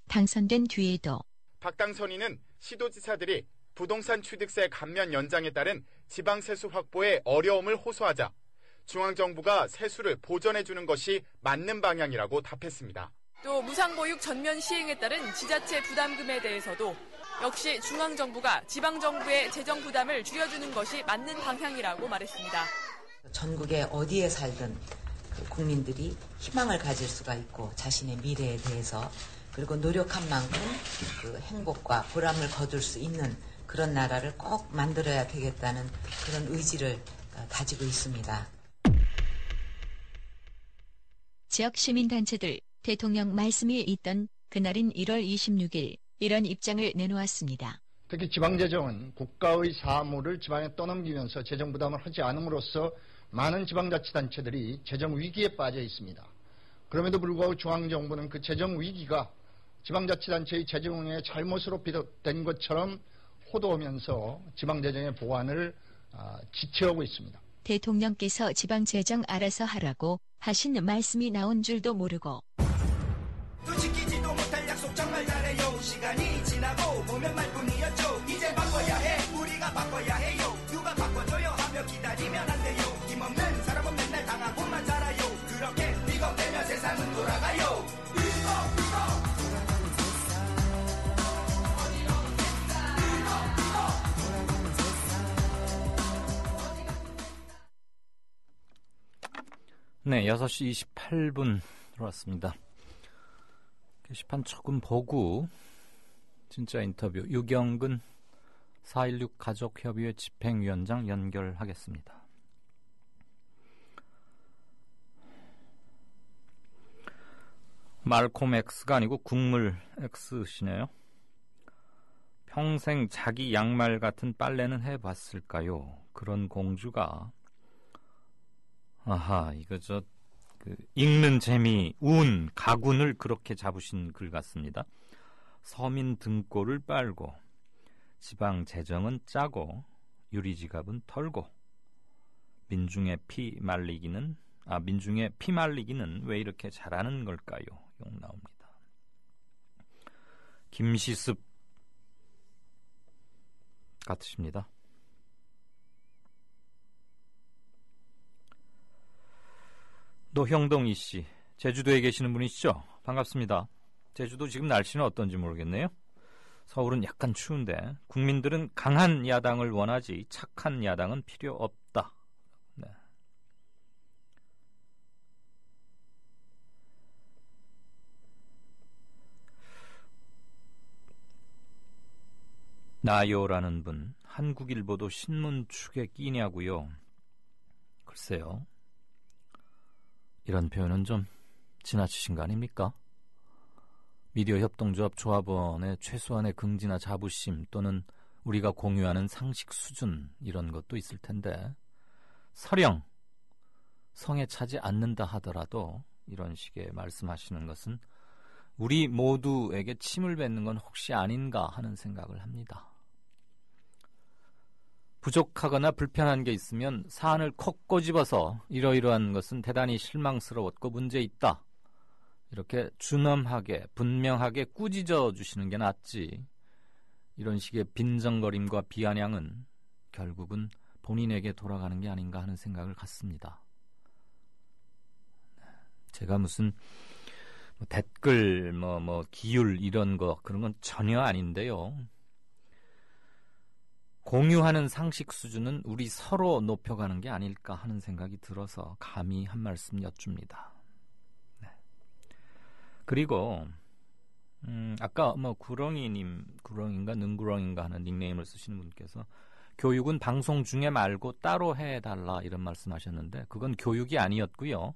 당선된 뒤에도 박 당선인은 시도지사들이 부동산 취득세 감면 연장에 따른 지방 세수 확보에 어려움을 호소하자 중앙정부가 세수를 보전해주는 것이 맞는 방향이라고 답했습니다. 또 무상보육 전면 시행에 따른 지자체 부담금에 대해서도 역시 중앙정부가 지방정부의 재정 부담을 줄여주는 것이 맞는 방향이라고 말했습니다. 전국에 어디에 살든 국민들이 희망을 가질 수가 있고 자신의 미래에 대해서 그리고 노력한 만큼 그 행복과 보람을 거둘 수 있는 그런 나라를 꼭 만들어야 되겠다는 그런 의지를 가지고 있습니다. 지역 시민단체들 대통령 말씀이 있던 그날인 1월 26일 이런 입장을 내놓았습니다. 특히 지방재정은 국가의 사무를 지방에 떠넘기면서 재정 부담을 하지 않음으로써 많은 지방자치단체들이 재정 위기에 빠져 있습니다. 그럼에도 불구하고 중앙정부는 그 재정 위기가 지방자치단체의 재정의 잘못으로 비롯된 것처럼 호도하면서 지방재정의 보완을 지체하고 있습니다. 대통령께서 지방재정 알아서 하라고 하신 말씀이 나온 줄도 모르고 또 지키지도 못할 약속 정말 잘해요. 시간이 지나고 보면 말뿐이었죠. 이제 바꿔야 해. 우리가 바꿔야 해요. 누가 바꿔줘요 하며 기다리면 안 돼요. 힘없는 사람은 맨날 당하고만 살아요. 그렇게 비겁되면 세상은 돌아가요. 네, 6시 28분 들어왔습니다. 게시판 조금 보고 진짜 인터뷰 유경근 4.16 가족협의회 집행위원장 연결하겠습니다. 말콤 X가 아니고 국물 X시네요. 평생 자기 양말 같은 빨래는 해봤을까요? 그런 공주가 아하, 이거 읽는 재미, 운, 가군을 그렇게 잡으신 글 같습니다. 서민 등골을 빨고, 지방 재정은 짜고, 유리지갑은 털고, 민중의 피 말리기는 왜 이렇게 잘하는 걸까요? 욕 나옵니다. 김시습 같으십니다. 노형동 이씨, 제주도에 계시는 분이시죠? 반갑습니다. 제주도 지금 날씨는 어떤지 모르겠네요. 서울은 약간 추운데 국민들은 강한 야당을 원하지 착한 야당은 필요 없다. 네. 나요라는 분, 한국일보도 신문축에 끼냐고요. 글쎄요. 이런 표현은 좀 지나치신 거 아닙니까? 미디어 협동조합 조합원의 최소한의 긍지나 자부심 또는 우리가 공유하는 상식 수준 이런 것도 있을 텐데 설령 성에 차지 않는다 하더라도 이런 식의 말씀하시는 것은 우리 모두에게 침을 뱉는 건 혹시 아닌가 하는 생각을 합니다. 부족하거나 불편한 게 있으면 사안을 콕 꼬집어서 이러이러한 것은 대단히 실망스러웠고 문제 있다. 이렇게 준엄하게 분명하게 꾸짖어 주시는 게 낫지. 이런 식의 빈정거림과 비아냥은 결국은 본인에게 돌아가는 게 아닌가 하는 생각을 갖습니다. 제가 무슨 댓글 기율 이런 거 그런 건 전혀 아닌데요. 공유하는 상식 수준은 우리 서로 높여가는 게 아닐까 하는 생각이 들어서 감히 한 말씀 여쭙니다. 네. 그리고 아까 구렁인가 능구렁인가 하는 닉네임을 쓰시는 분께서 교육은 방송 중에 말고 따로 해달라 이런 말씀하셨는데 그건 교육이 아니었고요.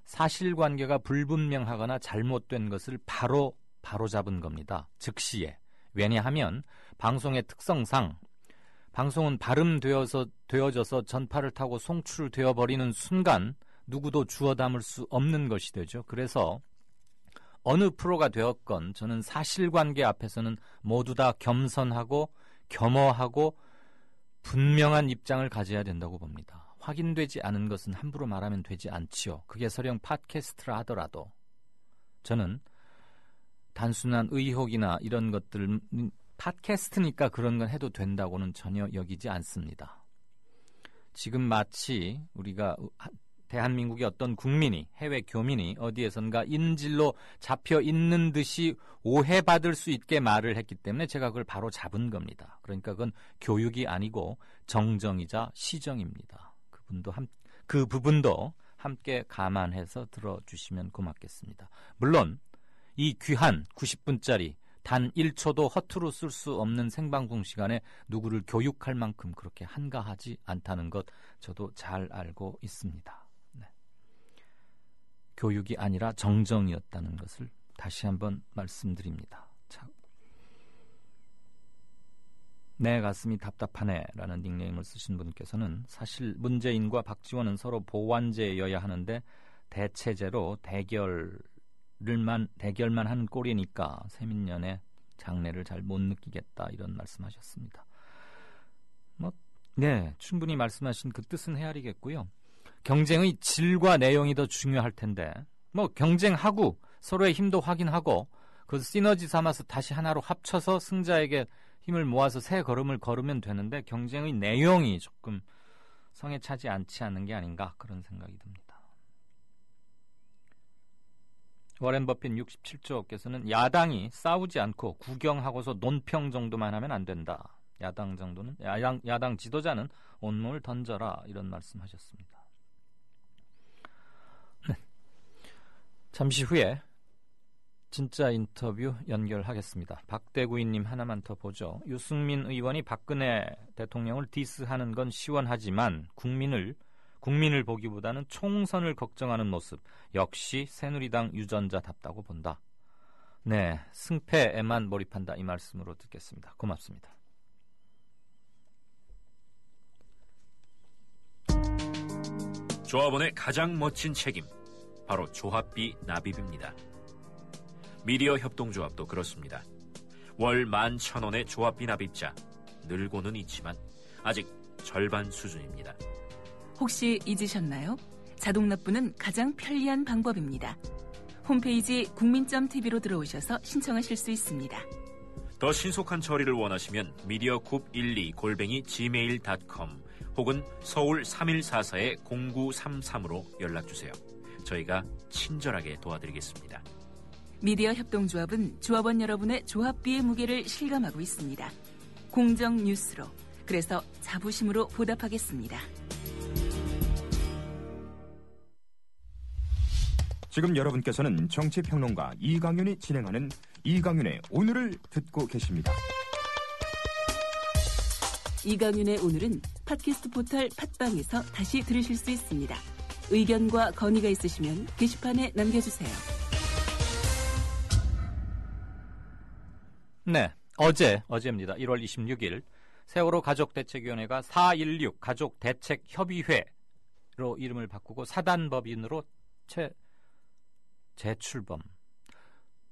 사실관계가 불분명하거나 잘못된 것을 바로 잡은 겁니다. 즉시에. 왜냐하면 방송의 특성상 방송은 발음되어져서 전파를 타고 송출되어 버리는 순간 누구도 주워 담을 수 없는 것이 되죠. 그래서 어느 프로가 되었건 저는 사실관계 앞에서는 모두 다 겸손하고 겸허하고 분명한 입장을 가져야 된다고 봅니다. 확인되지 않은 것은 함부로 말하면 되지 않지요. 그게 설령 팟캐스트라 하더라도 저는 단순한 의혹이나 이런 것들 팟캐스트니까 그런 건 해도 된다고는 전혀 여기지 않습니다. 지금 마치 우리가 대한민국의 어떤 국민이 해외 교민이 어디에선가 인질로 잡혀 있는 듯이 오해받을 수 있게 말을 했기 때문에 제가 그걸 바로 잡은 겁니다. 그러니까 그건 교육이 아니고 정정이자 시정입니다. 그 부분도 함께 감안해서 들어주시면 고맙겠습니다. 물론 이 귀한 90분짜리 단 1초도 허투루 쓸 수 없는 생방송 시간에 누구를 교육할 만큼 그렇게 한가하지 않다는 것 저도 잘 알고 있습니다. 네. 교육이 아니라 정정이었다는 것을 다시 한번 말씀드립니다. 자, 내 가슴이 답답하네 라는 닉네임을 쓰신 분께서는 사실 문재인과 박지원은 서로 보완제여야 하는데 대체제로 대결만 하는 꼴이니까 세민년의 장래를 잘 못 느끼겠다 이런 말씀하셨습니다. 충분히 말씀하신 그 뜻은 헤아리겠고요. 경쟁의 질과 내용이 더 중요할 텐데 경쟁하고 서로의 힘도 확인하고 그 시너지 삼아서 다시 하나로 합쳐서 승자에게 힘을 모아서 새 걸음을 걸으면 되는데 경쟁의 내용이 조금 성에 차지 않지 않는 게 아닌가 그런 생각이 듭니다. 워렌 버핏 67조께서는 야당이 싸우지 않고 구경하고서 논평 정도만 하면 안 된다. 야당 지도자는 온몸을 던져라 이런 말씀하셨습니다. 네. 잠시 후에 진짜 인터뷰 연결하겠습니다. 박대구이님 하나만 더 보죠. 유승민 의원이 박근혜 대통령을 디스하는 건 시원하지만 국민을 보기보다는 총선을 걱정하는 모습 역시 새누리당 유전자답다고 본다. 네, 승패에만 몰입한다 이 말씀으로 듣겠습니다. 고맙습니다. 조합원의 가장 멋진 책임 바로 조합비 납입입니다. 미디어 협동조합도 그렇습니다. 월 11,000원의 조합비 납입자 늘고는 있지만 아직 절반 수준입니다. 혹시 잊으셨나요? 자동 납부는 가장 편리한 방법입니다. 홈페이지 국민.tv로 들어오셔서 신청하실 수 있습니다. 더 신속한 처리를 원하시면 mediacoup12@gmail.com 혹은 서울 3144-0933으로 연락주세요. 저희가 친절하게 도와드리겠습니다. 미디어 협동조합은 조합원 여러분의 조합비의 무게를 실감하고 있습니다. 공정 뉴스로, 그래서 자부심으로 보답하겠습니다. 지금 여러분께서는 정치평론가 이강윤이 진행하는 이강윤의 오늘을 듣고 계십니다. 이강윤의 오늘은 팟캐스트 포털 팟빵에서 다시 들으실 수 있습니다. 의견과 건의가 있으시면 게시판에 남겨주세요. 네, 어제입니다. 1월 26일 세월호 가족대책위원회가 4.16 가족대책협의회를 이름을 바꾸고 사단법인으로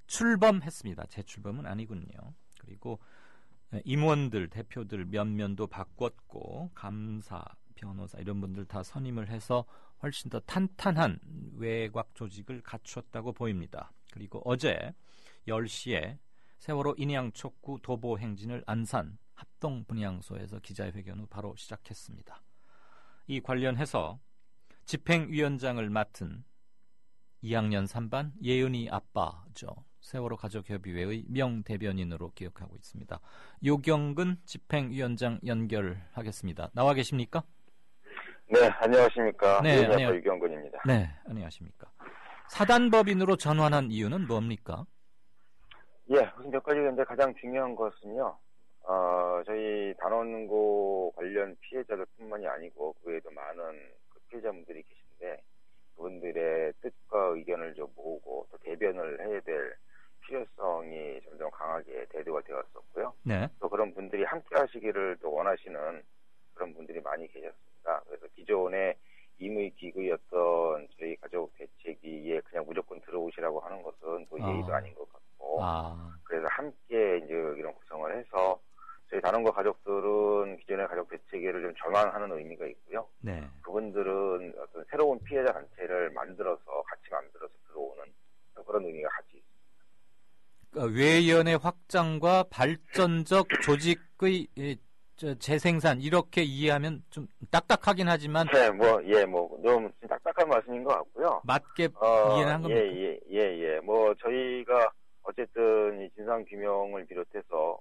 출범했습니다. 재출범은 아니군요. 그리고 임원들, 대표들 면면도 바꿨고 감사, 변호사 이런 분들 다 선임을 해서 훨씬 더 탄탄한 외곽 조직을 갖추었다고 보입니다. 그리고 어제 10시에 세월호 인양 촉구 도보 행진을 안산 합동 분향소에서 기자회견 후 바로 시작했습니다. 이 관련해서 집행위원장을 맡은 2학년 3반 예은이 아빠죠. 세월호 가족협의회의 명대변인으로 기억하고 있습니다. 요경근 집행위원장 연결하겠습니다. 나와 계십니까? 네, 안녕하십니까. 네, 예은이 아빠 유경근입니다. 네, 안녕하십니까. 사단법인으로 전환한 이유는 뭡니까? 예, 우선 몇 가지 근데 가장 중요한 것은요. 저희 단원고 관련 피해자들뿐만이 아니고 그 외에도 많은 그 피해자분들이 계신데 그분들의 뜻과 의견을 좀 모으고 또 대변을 해야 될 필요성이 점점 강하게 대두가 되었었고요. 네. 또 그런 분들이 함께 하시기를 또 원하시는 그런 분들이 많이 계셨습니다. 그래서 기존의 임의기구였던 저희 가족 대책위에 그냥 무조건 들어오시라고 하는 것은 또 예의도 아닌 것 같고 그래서 함께 이제 이런 구성을 해서 저희 단원고 가족들은 기존의 가족 대책위를 좀 전환하는 의미가 있고요. 네. 그분들은 어떤 새로운 피해자 단체를 같이 만들어서 들어오는 그런 의미가 같이 있습니다. 그러니까 외연의 확장과 발전적 조직의 재생산 이렇게 이해하면 좀 딱딱하긴 하지만 네, 좀 딱딱한 말씀인 것 같고요. 맞게 이해는 한 겁니까? 뭐 저희가 어쨌든 이 진상 규명을 비롯해서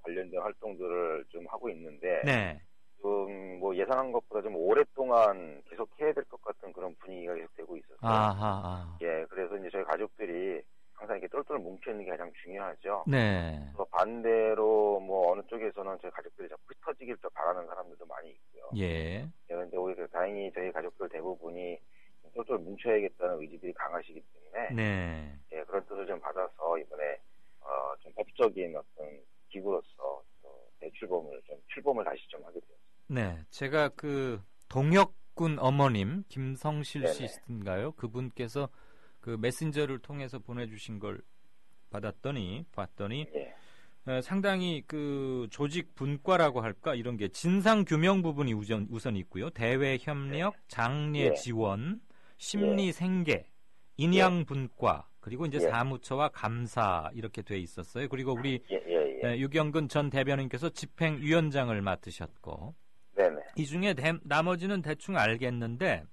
관련된 활동들을 좀 하고 있는데 네. 좀 뭐 예상한 것보다 좀 오랫동안 계속 해야 될 것 같은 그런 분위기가 계속되고 있었어요. 예, 그래서 이제 저희 가족들이 항상 이렇게 똘똘 뭉쳐 있는 게 가장 중요하죠. 네. 반대로 뭐 어느 쪽에서는 저희 가족들이 자꾸 흩어지길 또 바라는 사람들도 많이 있고요. 예. 그런데 오히려 다행히 저희 가족들 대부분이 똘똘 뭉쳐야겠다는 의지들이 강하시기 때문에 네. 예, 그런 뜻을 좀 받아서 이번에 좀 법적인 어떤 기구로서 출범을 다시 좀 하게 되었습니다. 네, 제가 그 동혁군 어머님 김성실 씨인가요? 그분께서 그 메신저를 통해서 보내주신 걸 봤더니 상당히 그 조직 분과라고 할까 이런 게 진상 규명 부분이 우선 있고요. 대외 협력, 장례 지원, 심리 생계, 인양 분과 그리고 이제 사무처와 감사 이렇게 돼 있었어요. 그리고 우리 유경근 전 대변인께서 집행위원장을 맡으셨고 이 중에 나머지는 대충 알겠는데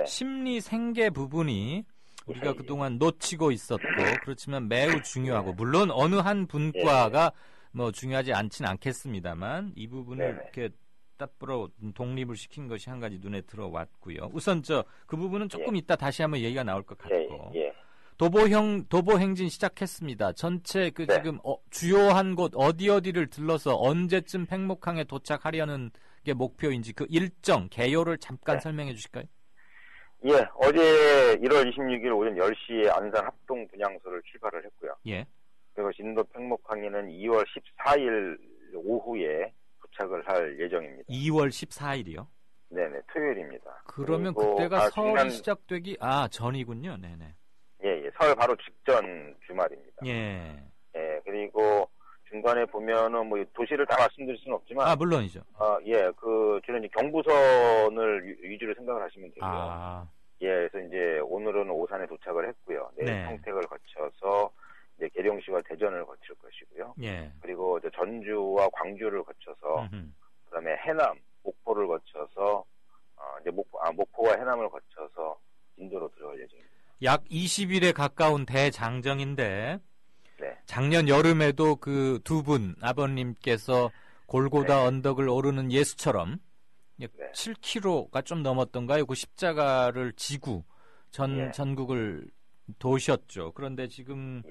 심리 생계 부분이 우리가 그동안 놓치고 있었고 그렇지만 매우 중요하고 물론 어느 한 분과가 뭐 중요하지 않지는 않겠습니다만 이 부분을 이렇게 따로 독립을 시킨 것이 한 가지 눈에 들어왔고요. 우선 그 부분은 조금 이따 다시 한번 얘기가 나올 것 같고 도보 행진 시작했습니다. 전체 지금 주요한 곳 어디를 들러서 언제쯤 팽목항에 도착하려는 게 목표인지 그 일정 개요를 잠깐 설명해 주실까요? 예, 어제 1월 26일 오전 10시에 안산 합동 분향소를 출발을 했고요. 예. 그리고 진도 팽목항에는 2월 14일 오후에 도착을 할 예정입니다. 2월 14일이요? 네네, 토요일입니다. 그러면 그때가 설이 시작되기 전이군요. 네네. 예, 설 바로 직전 주말입니다. 예. 예, 그리고 중간에 보면은 뭐 도시를 다 말씀드릴 수는 없지만 물론이죠. 주로 이제 경부선을 위주로 생각을 하시면 되고요. 예, 그래서 이제 오늘은 오산에 도착을 했고요. 내일 평택을 거쳐서 이제 계룡시와 대전을 거칠 것이고요. 예. 그리고 이제 전주와 광주를 거쳐서 그다음에 해남, 목포를 거쳐서 이제 목포와 해남을 거쳐서 인도로 들어갈 예정입니다. 약 20일에 가까운 대장정인데 작년 여름에도 그 두 분 아버님께서 골고다 언덕을 오르는 예수처럼 7km가 좀 넘었던가요? 그 십자가를 지고 전국을 도셨죠. 그런데 지금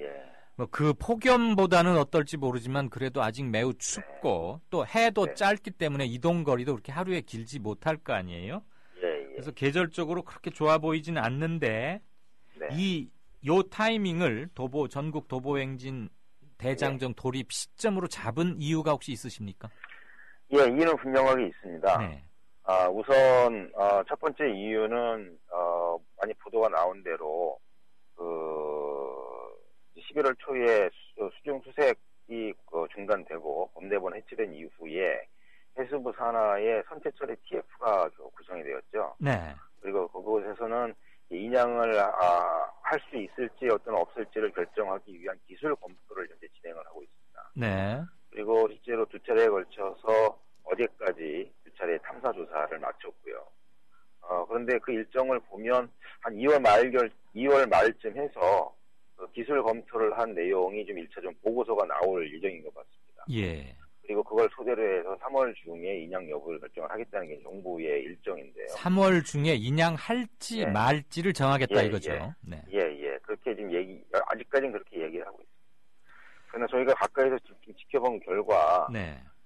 뭐 그 폭염보다는 어떨지 모르지만 그래도 아직 매우 춥고 또 해도 짧기 때문에 이동 거리도 그렇게 하루에 길지 못할 거 아니에요? 그래서 계절적으로 그렇게 좋아 보이지는 않는데 요 타이밍을 전국 도보행진 대장정 돌입 시점으로 잡은 이유가 혹시 있으십니까? 예, 이유는 분명하게 있습니다. 우선 첫 번째 이유는 많이 보도가 나온 대로 11월 초에 수중 수색이 중단되고 검대본 해체된 이후에 해수부 산하에 선체 처리 TF가 구성이 되었죠. 네. 그리고 그곳에서는 인양을 할 수 있을지 어떤 없을지를 결정하기 위한 기술 검토를 현재 진행을 하고 있습니다. 네. 그리고 실제로 2차례에 걸쳐서 어제까지 2차례 탐사 조사를 마쳤고요. 그런데 그 일정을 보면 한 2월 말쯤 해서 기술 검토를 한 내용이 좀 1차적 보고서가 나올 예정인 것 같습니다. 예. 그리고 그걸 토대로 해서 3월 중에 인양 여부를 결정을 하겠다는 게 정부의 일정인데요. 3월 중에 인양할지 말지를 정하겠다 이거죠. 네. 예. 그렇게 지금 아직까지는 그렇게 얘기를 하고 있습니다. 그러나 저희가 가까이서 지켜본 결과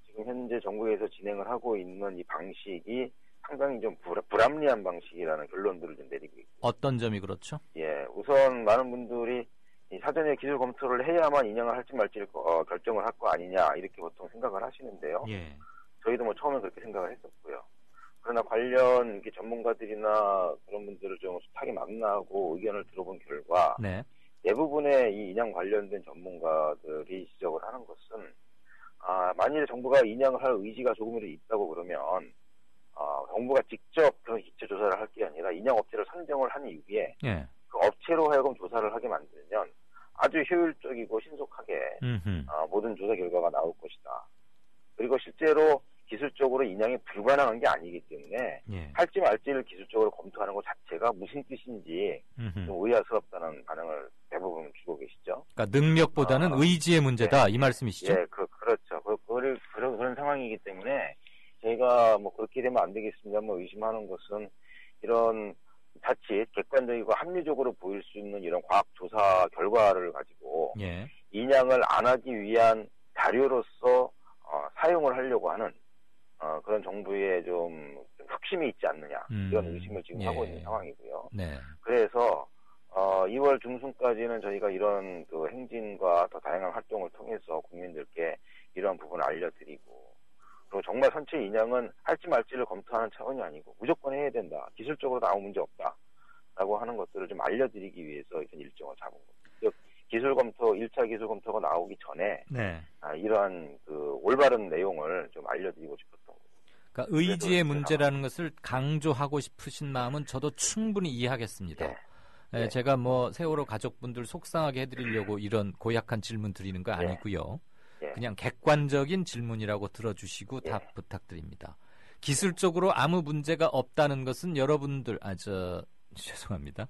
지금 현재 정부에서 진행을 하고 있는 이 방식이 상당히 좀 불합리한 방식이라는 결론들을 좀 내리고 있고. 어떤 점이 그렇죠? 예, 우선 많은 분들이 사전에 기술 검토를 해야만 인양을 할지 말지를 결정을 할 거 아니냐 이렇게 보통 생각을 하시는데요. 예. 저희도 뭐 처음에 그렇게 생각을 했었고요. 그러나 관련 전문가들이나 그런 분들을 좀 숱하게 만나고 의견을 들어본 결과 대부분의 이 인양 관련된 전문가들이 지적을 하는 것은 만일 정부가 인양을 할 의지가 조금이라도 있다고 그러면 정부가 직접 그런 기체 조사를 할 게 아니라 인양 업체를 선정을 한 이후에 그 업체로 하여금 조사를 하게 만들면 아주 효율적이고 신속하게 모든 조사 결과가 나올 것이다. 그리고 실제로 기술적으로 인양이 불가능한 게 아니기 때문에 할지 말지를 기술적으로 검토하는 것 자체가 무슨 뜻인지 좀 의아스럽다는 반응을 대부분 주고 계시죠. 그러니까 능력보다는 의지의 문제다 이 말씀이시죠? 예, 그렇죠. 그런 상황이기 때문에 저희가 뭐 그렇게 되면 안 되겠습니다만 의심하는 것은 이런 자칫 객관적이고 합리적으로 보일 수 있는 이런 과학 조사 결과를 가지고 인양을 안 하기 위한 자료로서 사용을 하려고 하는 그런 정부의 좀 흑심이 있지 않느냐 이런 의심을 지금 하고 있는 상황이고요. 그래서 2월 중순까지는 저희가 이런 그 행진과 더 다양한 활동을 통해서 국민들께 이러한 부분을 알려드리고 그리고 정말 선체 인양은 할지 말지를 검토하는 차원이 아니고 무조건 해야 된다. 기술적으로도 아무 문제 없다. 라고 하는 것들을 좀 알려드리기 위해서 이런 일정을 잡은 겁니다. 즉, 기술 검토, 1차 기술 검토가 나오기 전에 이러한 그 올바른 내용을 좀 알려드리고 싶었던 겁니다. 그러니까 의지의 문제라는 것을 강조하고 싶으신 마음은 저도 충분히 이해하겠습니다. 제가 뭐 세월호 가족분들 속상하게 해드리려고 이런 고약한 질문 드리는 거 아니고요. 그냥 객관적인 질문이라고 들어주시고 답 부탁드립니다. 기술적으로 아무 문제가 없다는 것은 여러분들 죄송합니다.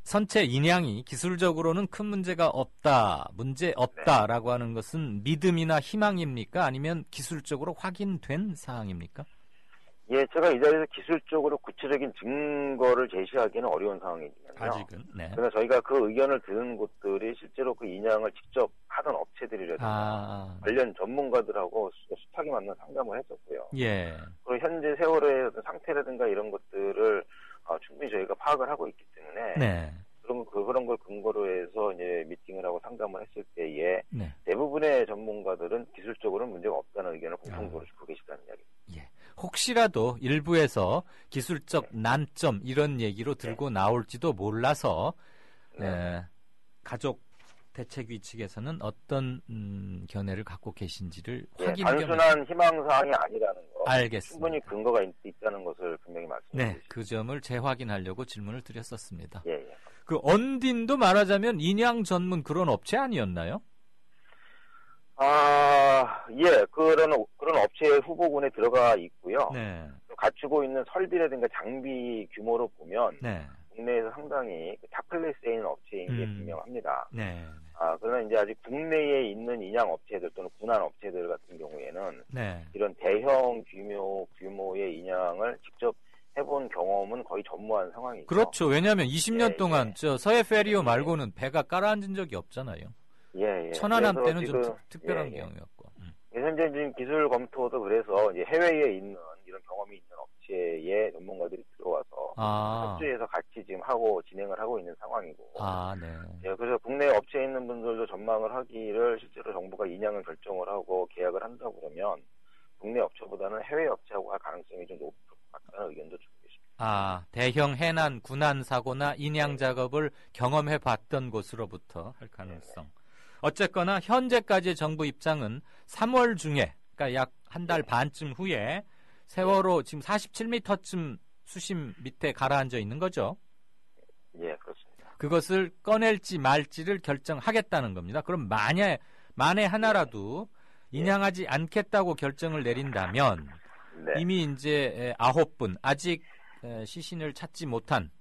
선체 인양이 기술적으로는 큰 문제 없다라고 하는 것은 믿음이나 희망입니까? 아니면 기술적으로 확인된 사항입니까? 예, 제가 이 자리에서 기술적으로 구체적인 증거를 제시하기는 어려운 상황이지만요. 아직은. 그러나 저희가 그 의견을 듣는 곳들이 실제로 그 인양을 직접 하던 업체들이라든가 관련 전문가들하고 숱하게 만나 상담을 했었고요. 그리고 현재 세월호의 상태라든가 이런 것들을 충분히 저희가 파악을 하고 있기 때문에 그런 걸 근거로 해서 이제 미팅을 하고 상담을 했을 때에 대부분의 전문가들은 기술적으로는 문제가 없다는 의견을 공통적으로 주고 계시다는 이야기입니다. 혹시라도 일부에서 기술적 난점 이런 얘기로 들고 나올지도 몰라서 가족 대책위 측에서는 어떤 견해를 갖고 계신지를 확인 단순한 희망사항이 아니라는 거 알겠습니다. 충분히 근거가 있다는 것을 분명히 말씀드립니다. 그 점을 재확인하려고 질문을 드렸었습니다. 그 언딘도 말하자면 인양 전문 그런 업체 아니었나요? 그런 업체의 후보군에 들어가 있고요. 갖추고 있는 설비라든가 장비 규모로 보면 국내에서 상당히 탑 클래스에 있는 업체인 게 분명합니다. 그러나 이제 아직 국내에 있는 인양 업체들 또는 군한 업체들 같은 경우에는 이런 대형 규모의 인양을 직접 해본 경험은 거의 전무한 상황이죠. 그렇죠. 왜냐하면 20년 동안 서해 페리오 말고는 배가 깔아앉은 적이 없잖아요. 천안함 때는 좀 특별한 경우였고. 현재 지금 기술 검토도 그래서 이제 해외에 있는 이런 경험이 있는 업체의 전문가들이 들어와서 협조해서 같이 지금 진행을 하고 있는 상황이고. 그래서 국내 업체에 있는 분들도 전망을 하기를 실제로 정부가 인양을 결정을 하고 계약을 한다고 그러면 국내 업체보다는 해외 업체하고 할 가능성이 좀 높을 것 같다는 의견도 주고 계십니다. 아, 대형 해난, 군안 사고나 인양 작업을 경험해 봤던 곳으로부터 할 가능성. 어쨌거나 현재까지의 정부 입장은 3월 중에, 그러니까 약 한 달 반쯤 후에 세월호 지금 47m쯤 수심 밑에 가라앉아 있는 거죠? 예, 그렇습니다. 그것을 꺼낼지 말지를 결정하겠다는 겁니다. 그럼 만에 하나라도 인양하지 않겠다고 결정을 내린다면 네. 이미 이제 9분 아직 시신을 찾지 못한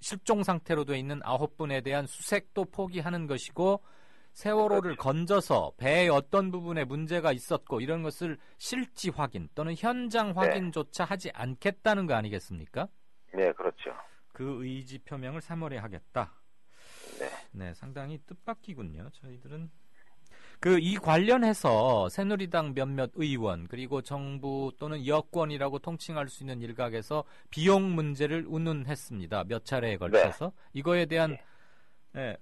실종 상태로 돼 있는 9분에 대한 수색도 포기하는 것이고 세월호를 건져서 배의 어떤 부분에 문제가 있었고 이런 것을 실지 확인 또는 현장 확인조차 하지 않겠다는 거 아니겠습니까? 네, 그렇죠. 그 의지 표명을 3월에 하겠다. 네. 네, 상당히 뜻밖이군요. 저희들은 이 관련해서 새누리당 몇몇 의원 그리고 정부 또는 여권이라고 통칭할 수 있는 일각에서 비용 문제를 운운했습니다. 몇 차례에 걸쳐서 이거에 대한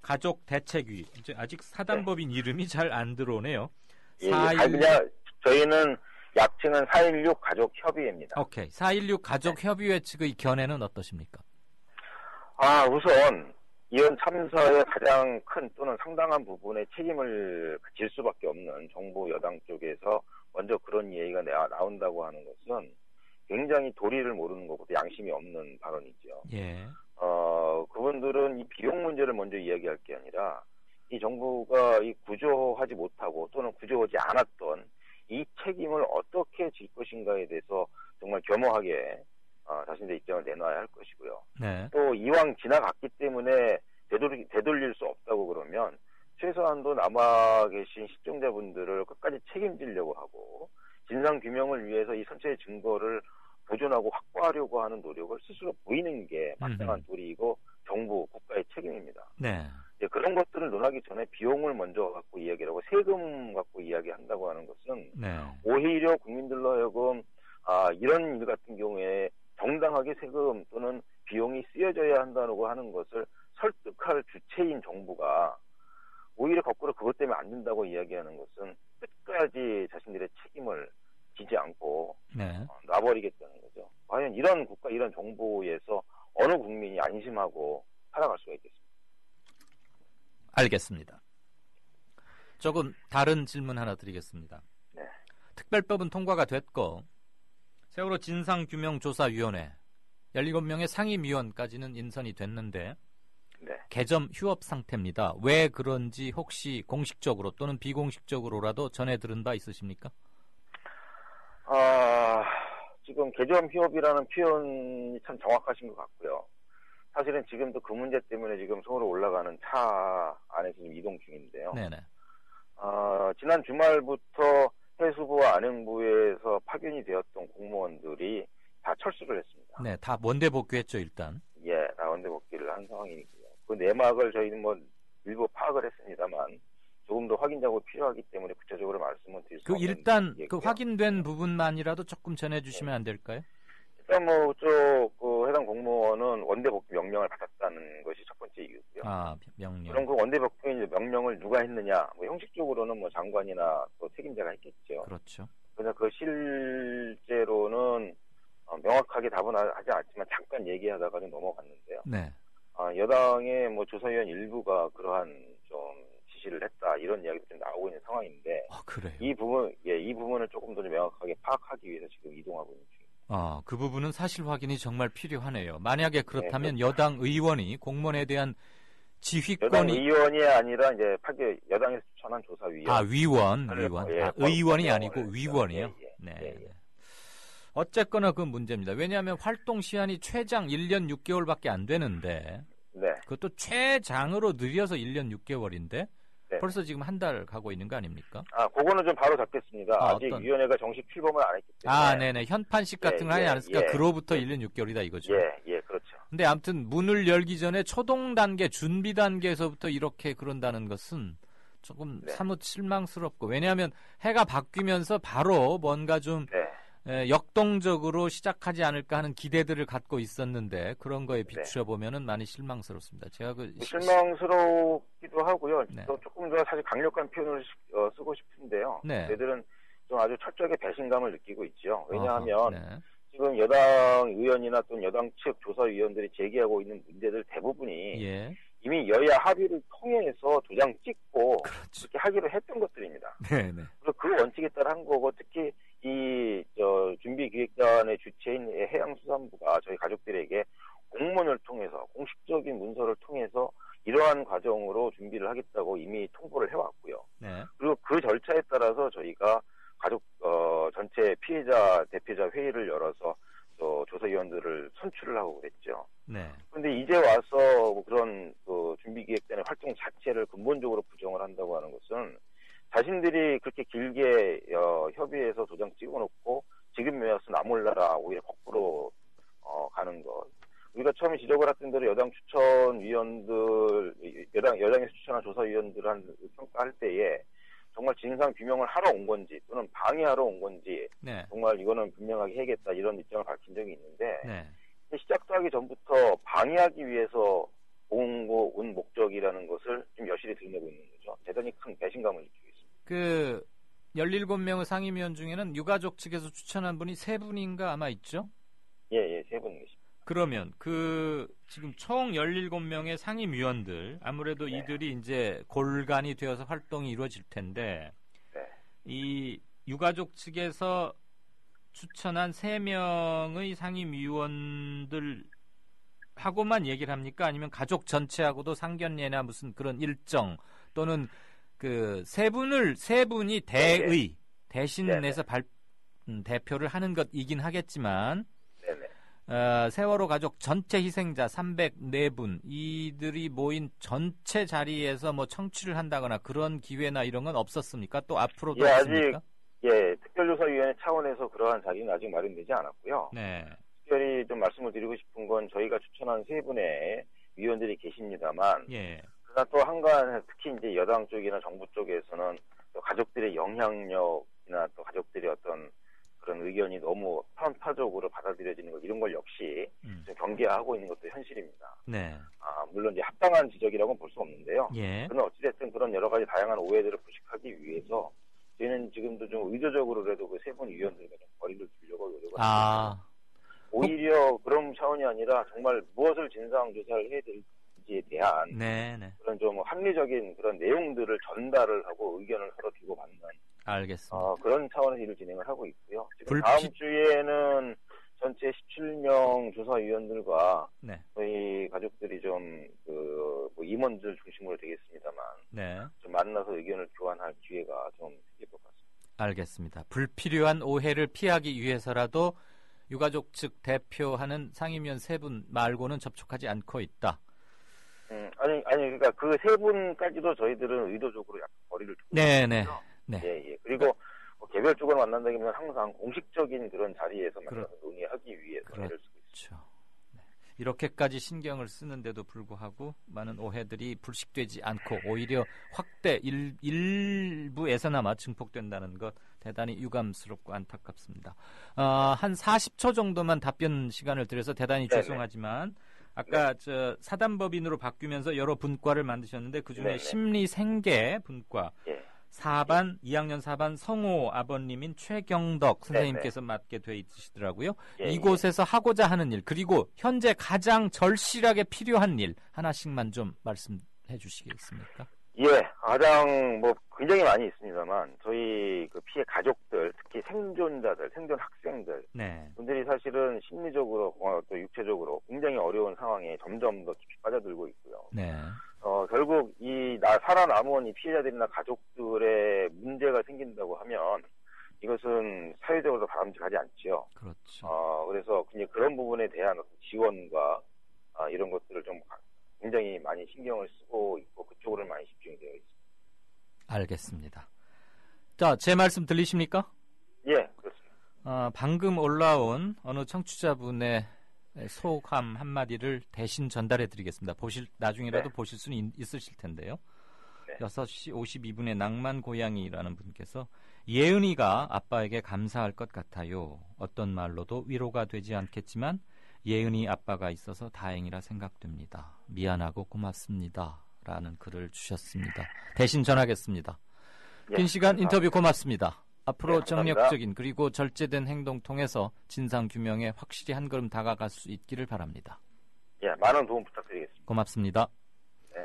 가족 대책위 이제 아직 사단법인 이름이 잘 안 들어오네요. 그냥 저희는 약칭은 4.16 가족협의회입니다. 오케이. 4.16 가족협의회 측의 견해는 어떠십니까? 우선 이런 참사의 가장 큰 또는 상당한 부분의 책임을 질 수밖에 없는 정부 여당 쪽에서 먼저 그런 얘기가 나온다고 하는 것은 굉장히 도리를 모르는 거고 양심이 없는 발언이죠. 예. 그분들은 이 비용 문제를 먼저 이야기할 게 아니라 이 정부가 이 구조하지 못하고 또는 구조하지 않았던 이 책임을 어떻게 질 것인가에 대해서 정말 겸허하게 자신의 입장을 내놔야 할 것이고요. 네. 또 이왕 지나갔기 때문에 되돌릴 수 없다고 그러면 최소한도 남아 계신 실종자분들을 끝까지 책임지려고 하고 진상규명을 위해서 이 선체의 증거를 보존하고 확보하려고 하는 노력을 스스로 보이는 게 마땅한 도리이고 정부, 국가의 책임입니다. 네. 그런 것들을 논하기 전에 비용을 먼저 갖고 이야기를 하고 세금 갖고 이야기한다고 하는 것은 오히려 국민들로 하여금 이런 일 같은 경우에 정당하게 세금 또는 비용이 쓰여져야 한다고 하는 것을 설득할 주체인 정부가 오히려 거꾸로 그것 때문에 안 된다고 이야기하는 것은 끝까지 자신들의 책임을 지지 않고 놔버리겠다는 거죠. 과연 이런 국가, 이런 정부에서 어느 국민이 안심하고 살아갈 수가 있겠습니까? 알겠습니다. 조금 다른 질문 하나 드리겠습니다. 네. 특별법은 통과가 됐고 세월호 진상규명조사위원회 17명의 상임위원까지는 인선이 됐는데 개점 휴업 상태입니다. 왜 그런지 혹시 공식적으로 또는 비공식적으로라도 전해 들은 바 있으십니까? 지금 개점 휴업이라는 표현이 참 정확하신 것 같고요. 사실은 지금도 그 문제 때문에 지금 서울에 올라가는 차 안에서 지금 이동 중인데요. 네네. 지난 주말부터 해수부와 안행부에서 파견이 되었던 공무원들이 다 철수를 했습니다. 네, 다 원대 복귀했죠, 일단. 예, 다 원대 복귀를 한 상황이고요. 그 내막을 저희는 일부 파악을 했습니다만 조금 더 확인 작업이 필요하기 때문에 구체적으로 말씀을 드릴 수 없는 일단 얘기고요. 확인된 부분만이라도 조금 전해주시면 안 될까요? 일단 해당 공무원은 원대 복귀 명령을 받았다는 것이 첫 번째 이유고요. 명령. 그럼 그 원대 복귀 명령을 누가 했느냐? 형식적으로는 장관이나 또 책임자가 했겠죠. 그렇죠. 그래서 그 실제로는 명확하게 답은 하지 않았지만 잠깐 얘기하다가 좀 넘어갔는데요. 네. 여당의 조사위원 일부가 그러한 좀 지시를 했다 이런 이야기도 좀 나오고 있는 상황인데. 그래요? 이 부분을 조금 더 명확하게 파악하기 위해서 지금 이동하고 있는 중입니다. 그 부분은 사실 확인이 정말 필요하네요. 만약에 그렇다면 여당 의원이 공무원에 대한 지휘권이 여당 의원이 아니라 이제 여당에서 추천한 조사위원. 위원. 의원이 아니고 위원이요. 네. 어쨌거나 그 문제입니다. 왜냐하면 활동 시한이 최장 1년 6개월밖에 안 되는데 그것도 최장으로 늘려서 1년 6개월인데 벌써 지금 한 달 가고 있는 거 아닙니까? 그거는 좀 바로 잡겠습니다. 아직 위원회가 정식 출범을 안 했기 때문에. 네네. 현판식 같은 걸 하지 않았을까? 그로부터 1년 6개월이다 이거죠. 그렇죠. 근데 아무튼 문을 열기 전에 초동 단계, 준비 단계에서부터 이렇게 그런다는 것은 조금 사뭇 실망스럽고 왜냐하면 해가 바뀌면서 바로 뭔가 좀 역동적으로 시작하지 않을까 하는 기대들을 갖고 있었는데 그런 거에 비추어 보면은 많이 실망스럽습니다. 제가 실망스럽기도 하고요. 또 조금 더 사실 강력한 표현을 쓰고 싶은데요. 저희들은 좀 아주 철저하게 배신감을 느끼고 있죠. 왜냐하면 지금 여당 의원이나 또는 여당 측 조사위원들이 제기하고 있는 문제들 대부분이 이미 여야 합의를 통해서 도장 찍고 그렇게 하기로 했던 것들입니다. 네네. 그래서 그 원칙에 따라 한 거고 특히 준비기획단의 주체인 해양수산부가 저희 가족들에게 공문을 통해서 공식적인 문서를 통해서 이러한 과정으로 준비를 하겠다고 이미 통보를 해왔고요. 네. 그리고 그 절차에 따라서 저희가 가족 전체 피해자 대표자 회의를 열어서 조사위원들을 선출을 하고 그랬죠. 네. 그런데 이제 와서 그런 준비기획단의 활동 자체를 근본적으로 부정을 한다고 하는 것은 자신들이 그렇게 길게 협의해서 도장 찍어놓고 지금 와서 나 몰라라 오히려 거꾸로 가는 것. 우리가 처음에 지적을 했던 대로 여당 추천위원들, 여당에서 추천한 조사위원들한 평가할 때에 정말 진상 규명을 하러 온 건지 또는 방해하러 온 건지 정말 이거는 분명하게 해야겠다 이런 입장을 밝힌 적이 있는데 시작도 하기 전부터 방해하기 위해서 온 목적이라는 것을 좀 여실히 드러내고 있는 거죠. 대단히 큰 배신감을 느끼고 있습니다. 17명의 상임위원 중에는 유가족 측에서 추천한 분이 3분인가 아마 있죠? 예, 3분 계십니다. 그러면 지금 총 17명의 상임위원들 아무래도 이들이 이제 골간이 되어서 활동이 이루어질 텐데 이 유가족 측에서 추천한 3명의 상임위원들 하고만 얘기를 합니까? 아니면 가족 전체하고도 상견례나 무슨 그런 일정 또는 세 분이 대신해서 대표를 하는 것이긴 하겠지만 세월호 가족 전체 희생자 304분 이들이 모인 전체 자리에서 뭐 청취를 한다거나 그런 기회나 이런 건 없었습니까? 또 앞으로도 없습니까? 특별조사위원회 차원에서 그러한 자리는 아직 마련되지 않았고요. 특별히 좀 말씀을 드리고 싶은 건 저희가 추천한 3분의 위원들이 계십니다만 그러나 또 한간 특히 이제 여당 쪽이나 정부 쪽에서는 또 가족들의 영향력이나 또 가족들의 어떤 그런 의견이 너무 편파적으로 받아들여지는 것 이런 걸 역시 좀 경계하고 있는 것도 현실입니다. 물론 이제 합당한 지적이라고는 볼 수 없는데요. 그러나 어찌됐든 그런 여러 가지 다양한 오해들을 부식하기 위해서 저희는 지금도 좀 의도적으로라도 그 3분 위원들과 좀 거리를 두려고 노력을 합니다. 오히려 그런 차원이 아니라 정말 무엇을 진상조사를 해야 될지에 대한 그런 좀 합리적인 그런 내용들을 전달을 하고 의견을 서로 주고받는 알겠습니다. 그런 차원에서 일을 진행을 하고 있고요. 지금 다음 주에는 전체 17명 조사위원들과 저희 가족들이 좀 임원들 중심으로 되겠습니다만 좀 만나서 의견을 교환할 기회가 좀 생길 것 같습니다. 알겠습니다. 불필요한 오해를 피하기 위해서라도 유가족 측 대표하는 상임위원 3분 말고는 접촉하지 않고 있다. 그러니까 그 3분까지도 저희들은 의도적으로 약간 거리를 두고 있거든요. 그리고 개별적으로 만난다기보다는 항상 공식적인 그런 자리에서 만나서 논의하기 위해서 애를 쓰고 있습니다. 이렇게까지 신경을 쓰는데도 불구하고 많은 오해들이 불식되지 않고 오히려 확대 일부에서나마 증폭된다는 것 대단히 유감스럽고 안타깝습니다. 한 40초 정도만 답변 시간을 드려서 대단히 죄송하지만 아까 사단법인으로 바뀌면서 여러 분과를 만드셨는데 그중에 심리생계 분과 2학년 4반 성호 아버님인 최경덕 선생님께서 맡게 돼 있으시더라고요. 이곳에서 하고자 하는 일 그리고 현재 가장 절실하게 필요한 일 하나씩만 좀 말씀해 주시겠습니까? 가장 굉장히 많이 있습니다만 저희 그 피해 가족들 특히 생존자들, 생존 학생들 분들이 사실은 심리적으로 또 육체적으로 굉장히 어려운 상황에 점점 더 깊이 빠져들고 있고요. 결국 살아남은 이 피해자들이나 가족들의 문제가 생긴다고 하면 이것은 사회적으로 바람직하지 않지요. 그래서 그런 부분에 대한 지원과 이런 것들을 좀 굉장히 많이 신경을 쓰고 있고 그쪽으로 많이 집중이 되어 있습니다. 알겠습니다. 자, 제 말씀 들리십니까? 그렇습니다. 방금 올라온 어느 청취자분의 소감 한마디를 대신 전달해 드리겠습니다. 나중에라도 보실 수는 있으실 텐데요. 6시 52분에 낭만고양이라는 분께서 예은이가 아빠에게 감사할 것 같아요. 어떤 말로도 위로가 되지 않겠지만 예은이 아빠가 있어서 다행이라 생각됩니다. 미안하고 고맙습니다. 라는 글을 주셨습니다. 대신 전하겠습니다. 긴 시간 인터뷰 고맙습니다. 앞으로 네, 감사합니다. 정력적인 그리고 절제된 행동 통해서 진상규명에 확실히 한 걸음 다가갈 수 있기를 바랍니다. 예, 많은 도움 부탁드리겠습니다. 고맙습니다. 네.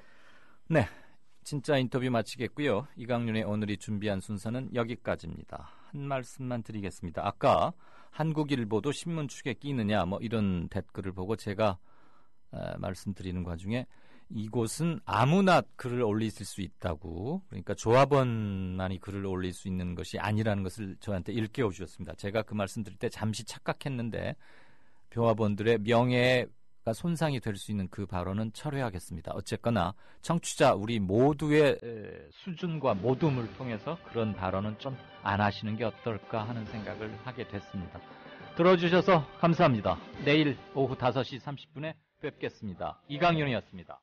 네, 진짜 인터뷰 마치겠고요. 이강윤의 오늘이 준비한 순서는 여기까지입니다. 한 말씀만 드리겠습니다. 아까 한국일보도 신문 축에 끼느냐 뭐 이런 댓글을 보고 제가 말씀드리는 와중에 이곳은 아무나 글을 올릴 수 있다고, 그러니까 조합원만이 글을 올릴 수 있는 것이 아니라는 것을 저한테 일깨워 주셨습니다. 제가 그 말씀 드릴 때 잠시 착각했는데 조합원들의 명예가 손상이 될 수 있는 그 발언은 철회하겠습니다. 어쨌거나 청취자 우리 모두의 수준과 모둠을 통해서 그런 발언은 좀 안 하시는 게 어떨까 하는 생각을 하게 됐습니다. 들어주셔서 감사합니다. 내일 오후 5시 30분에 뵙겠습니다. 이강윤이었습니다.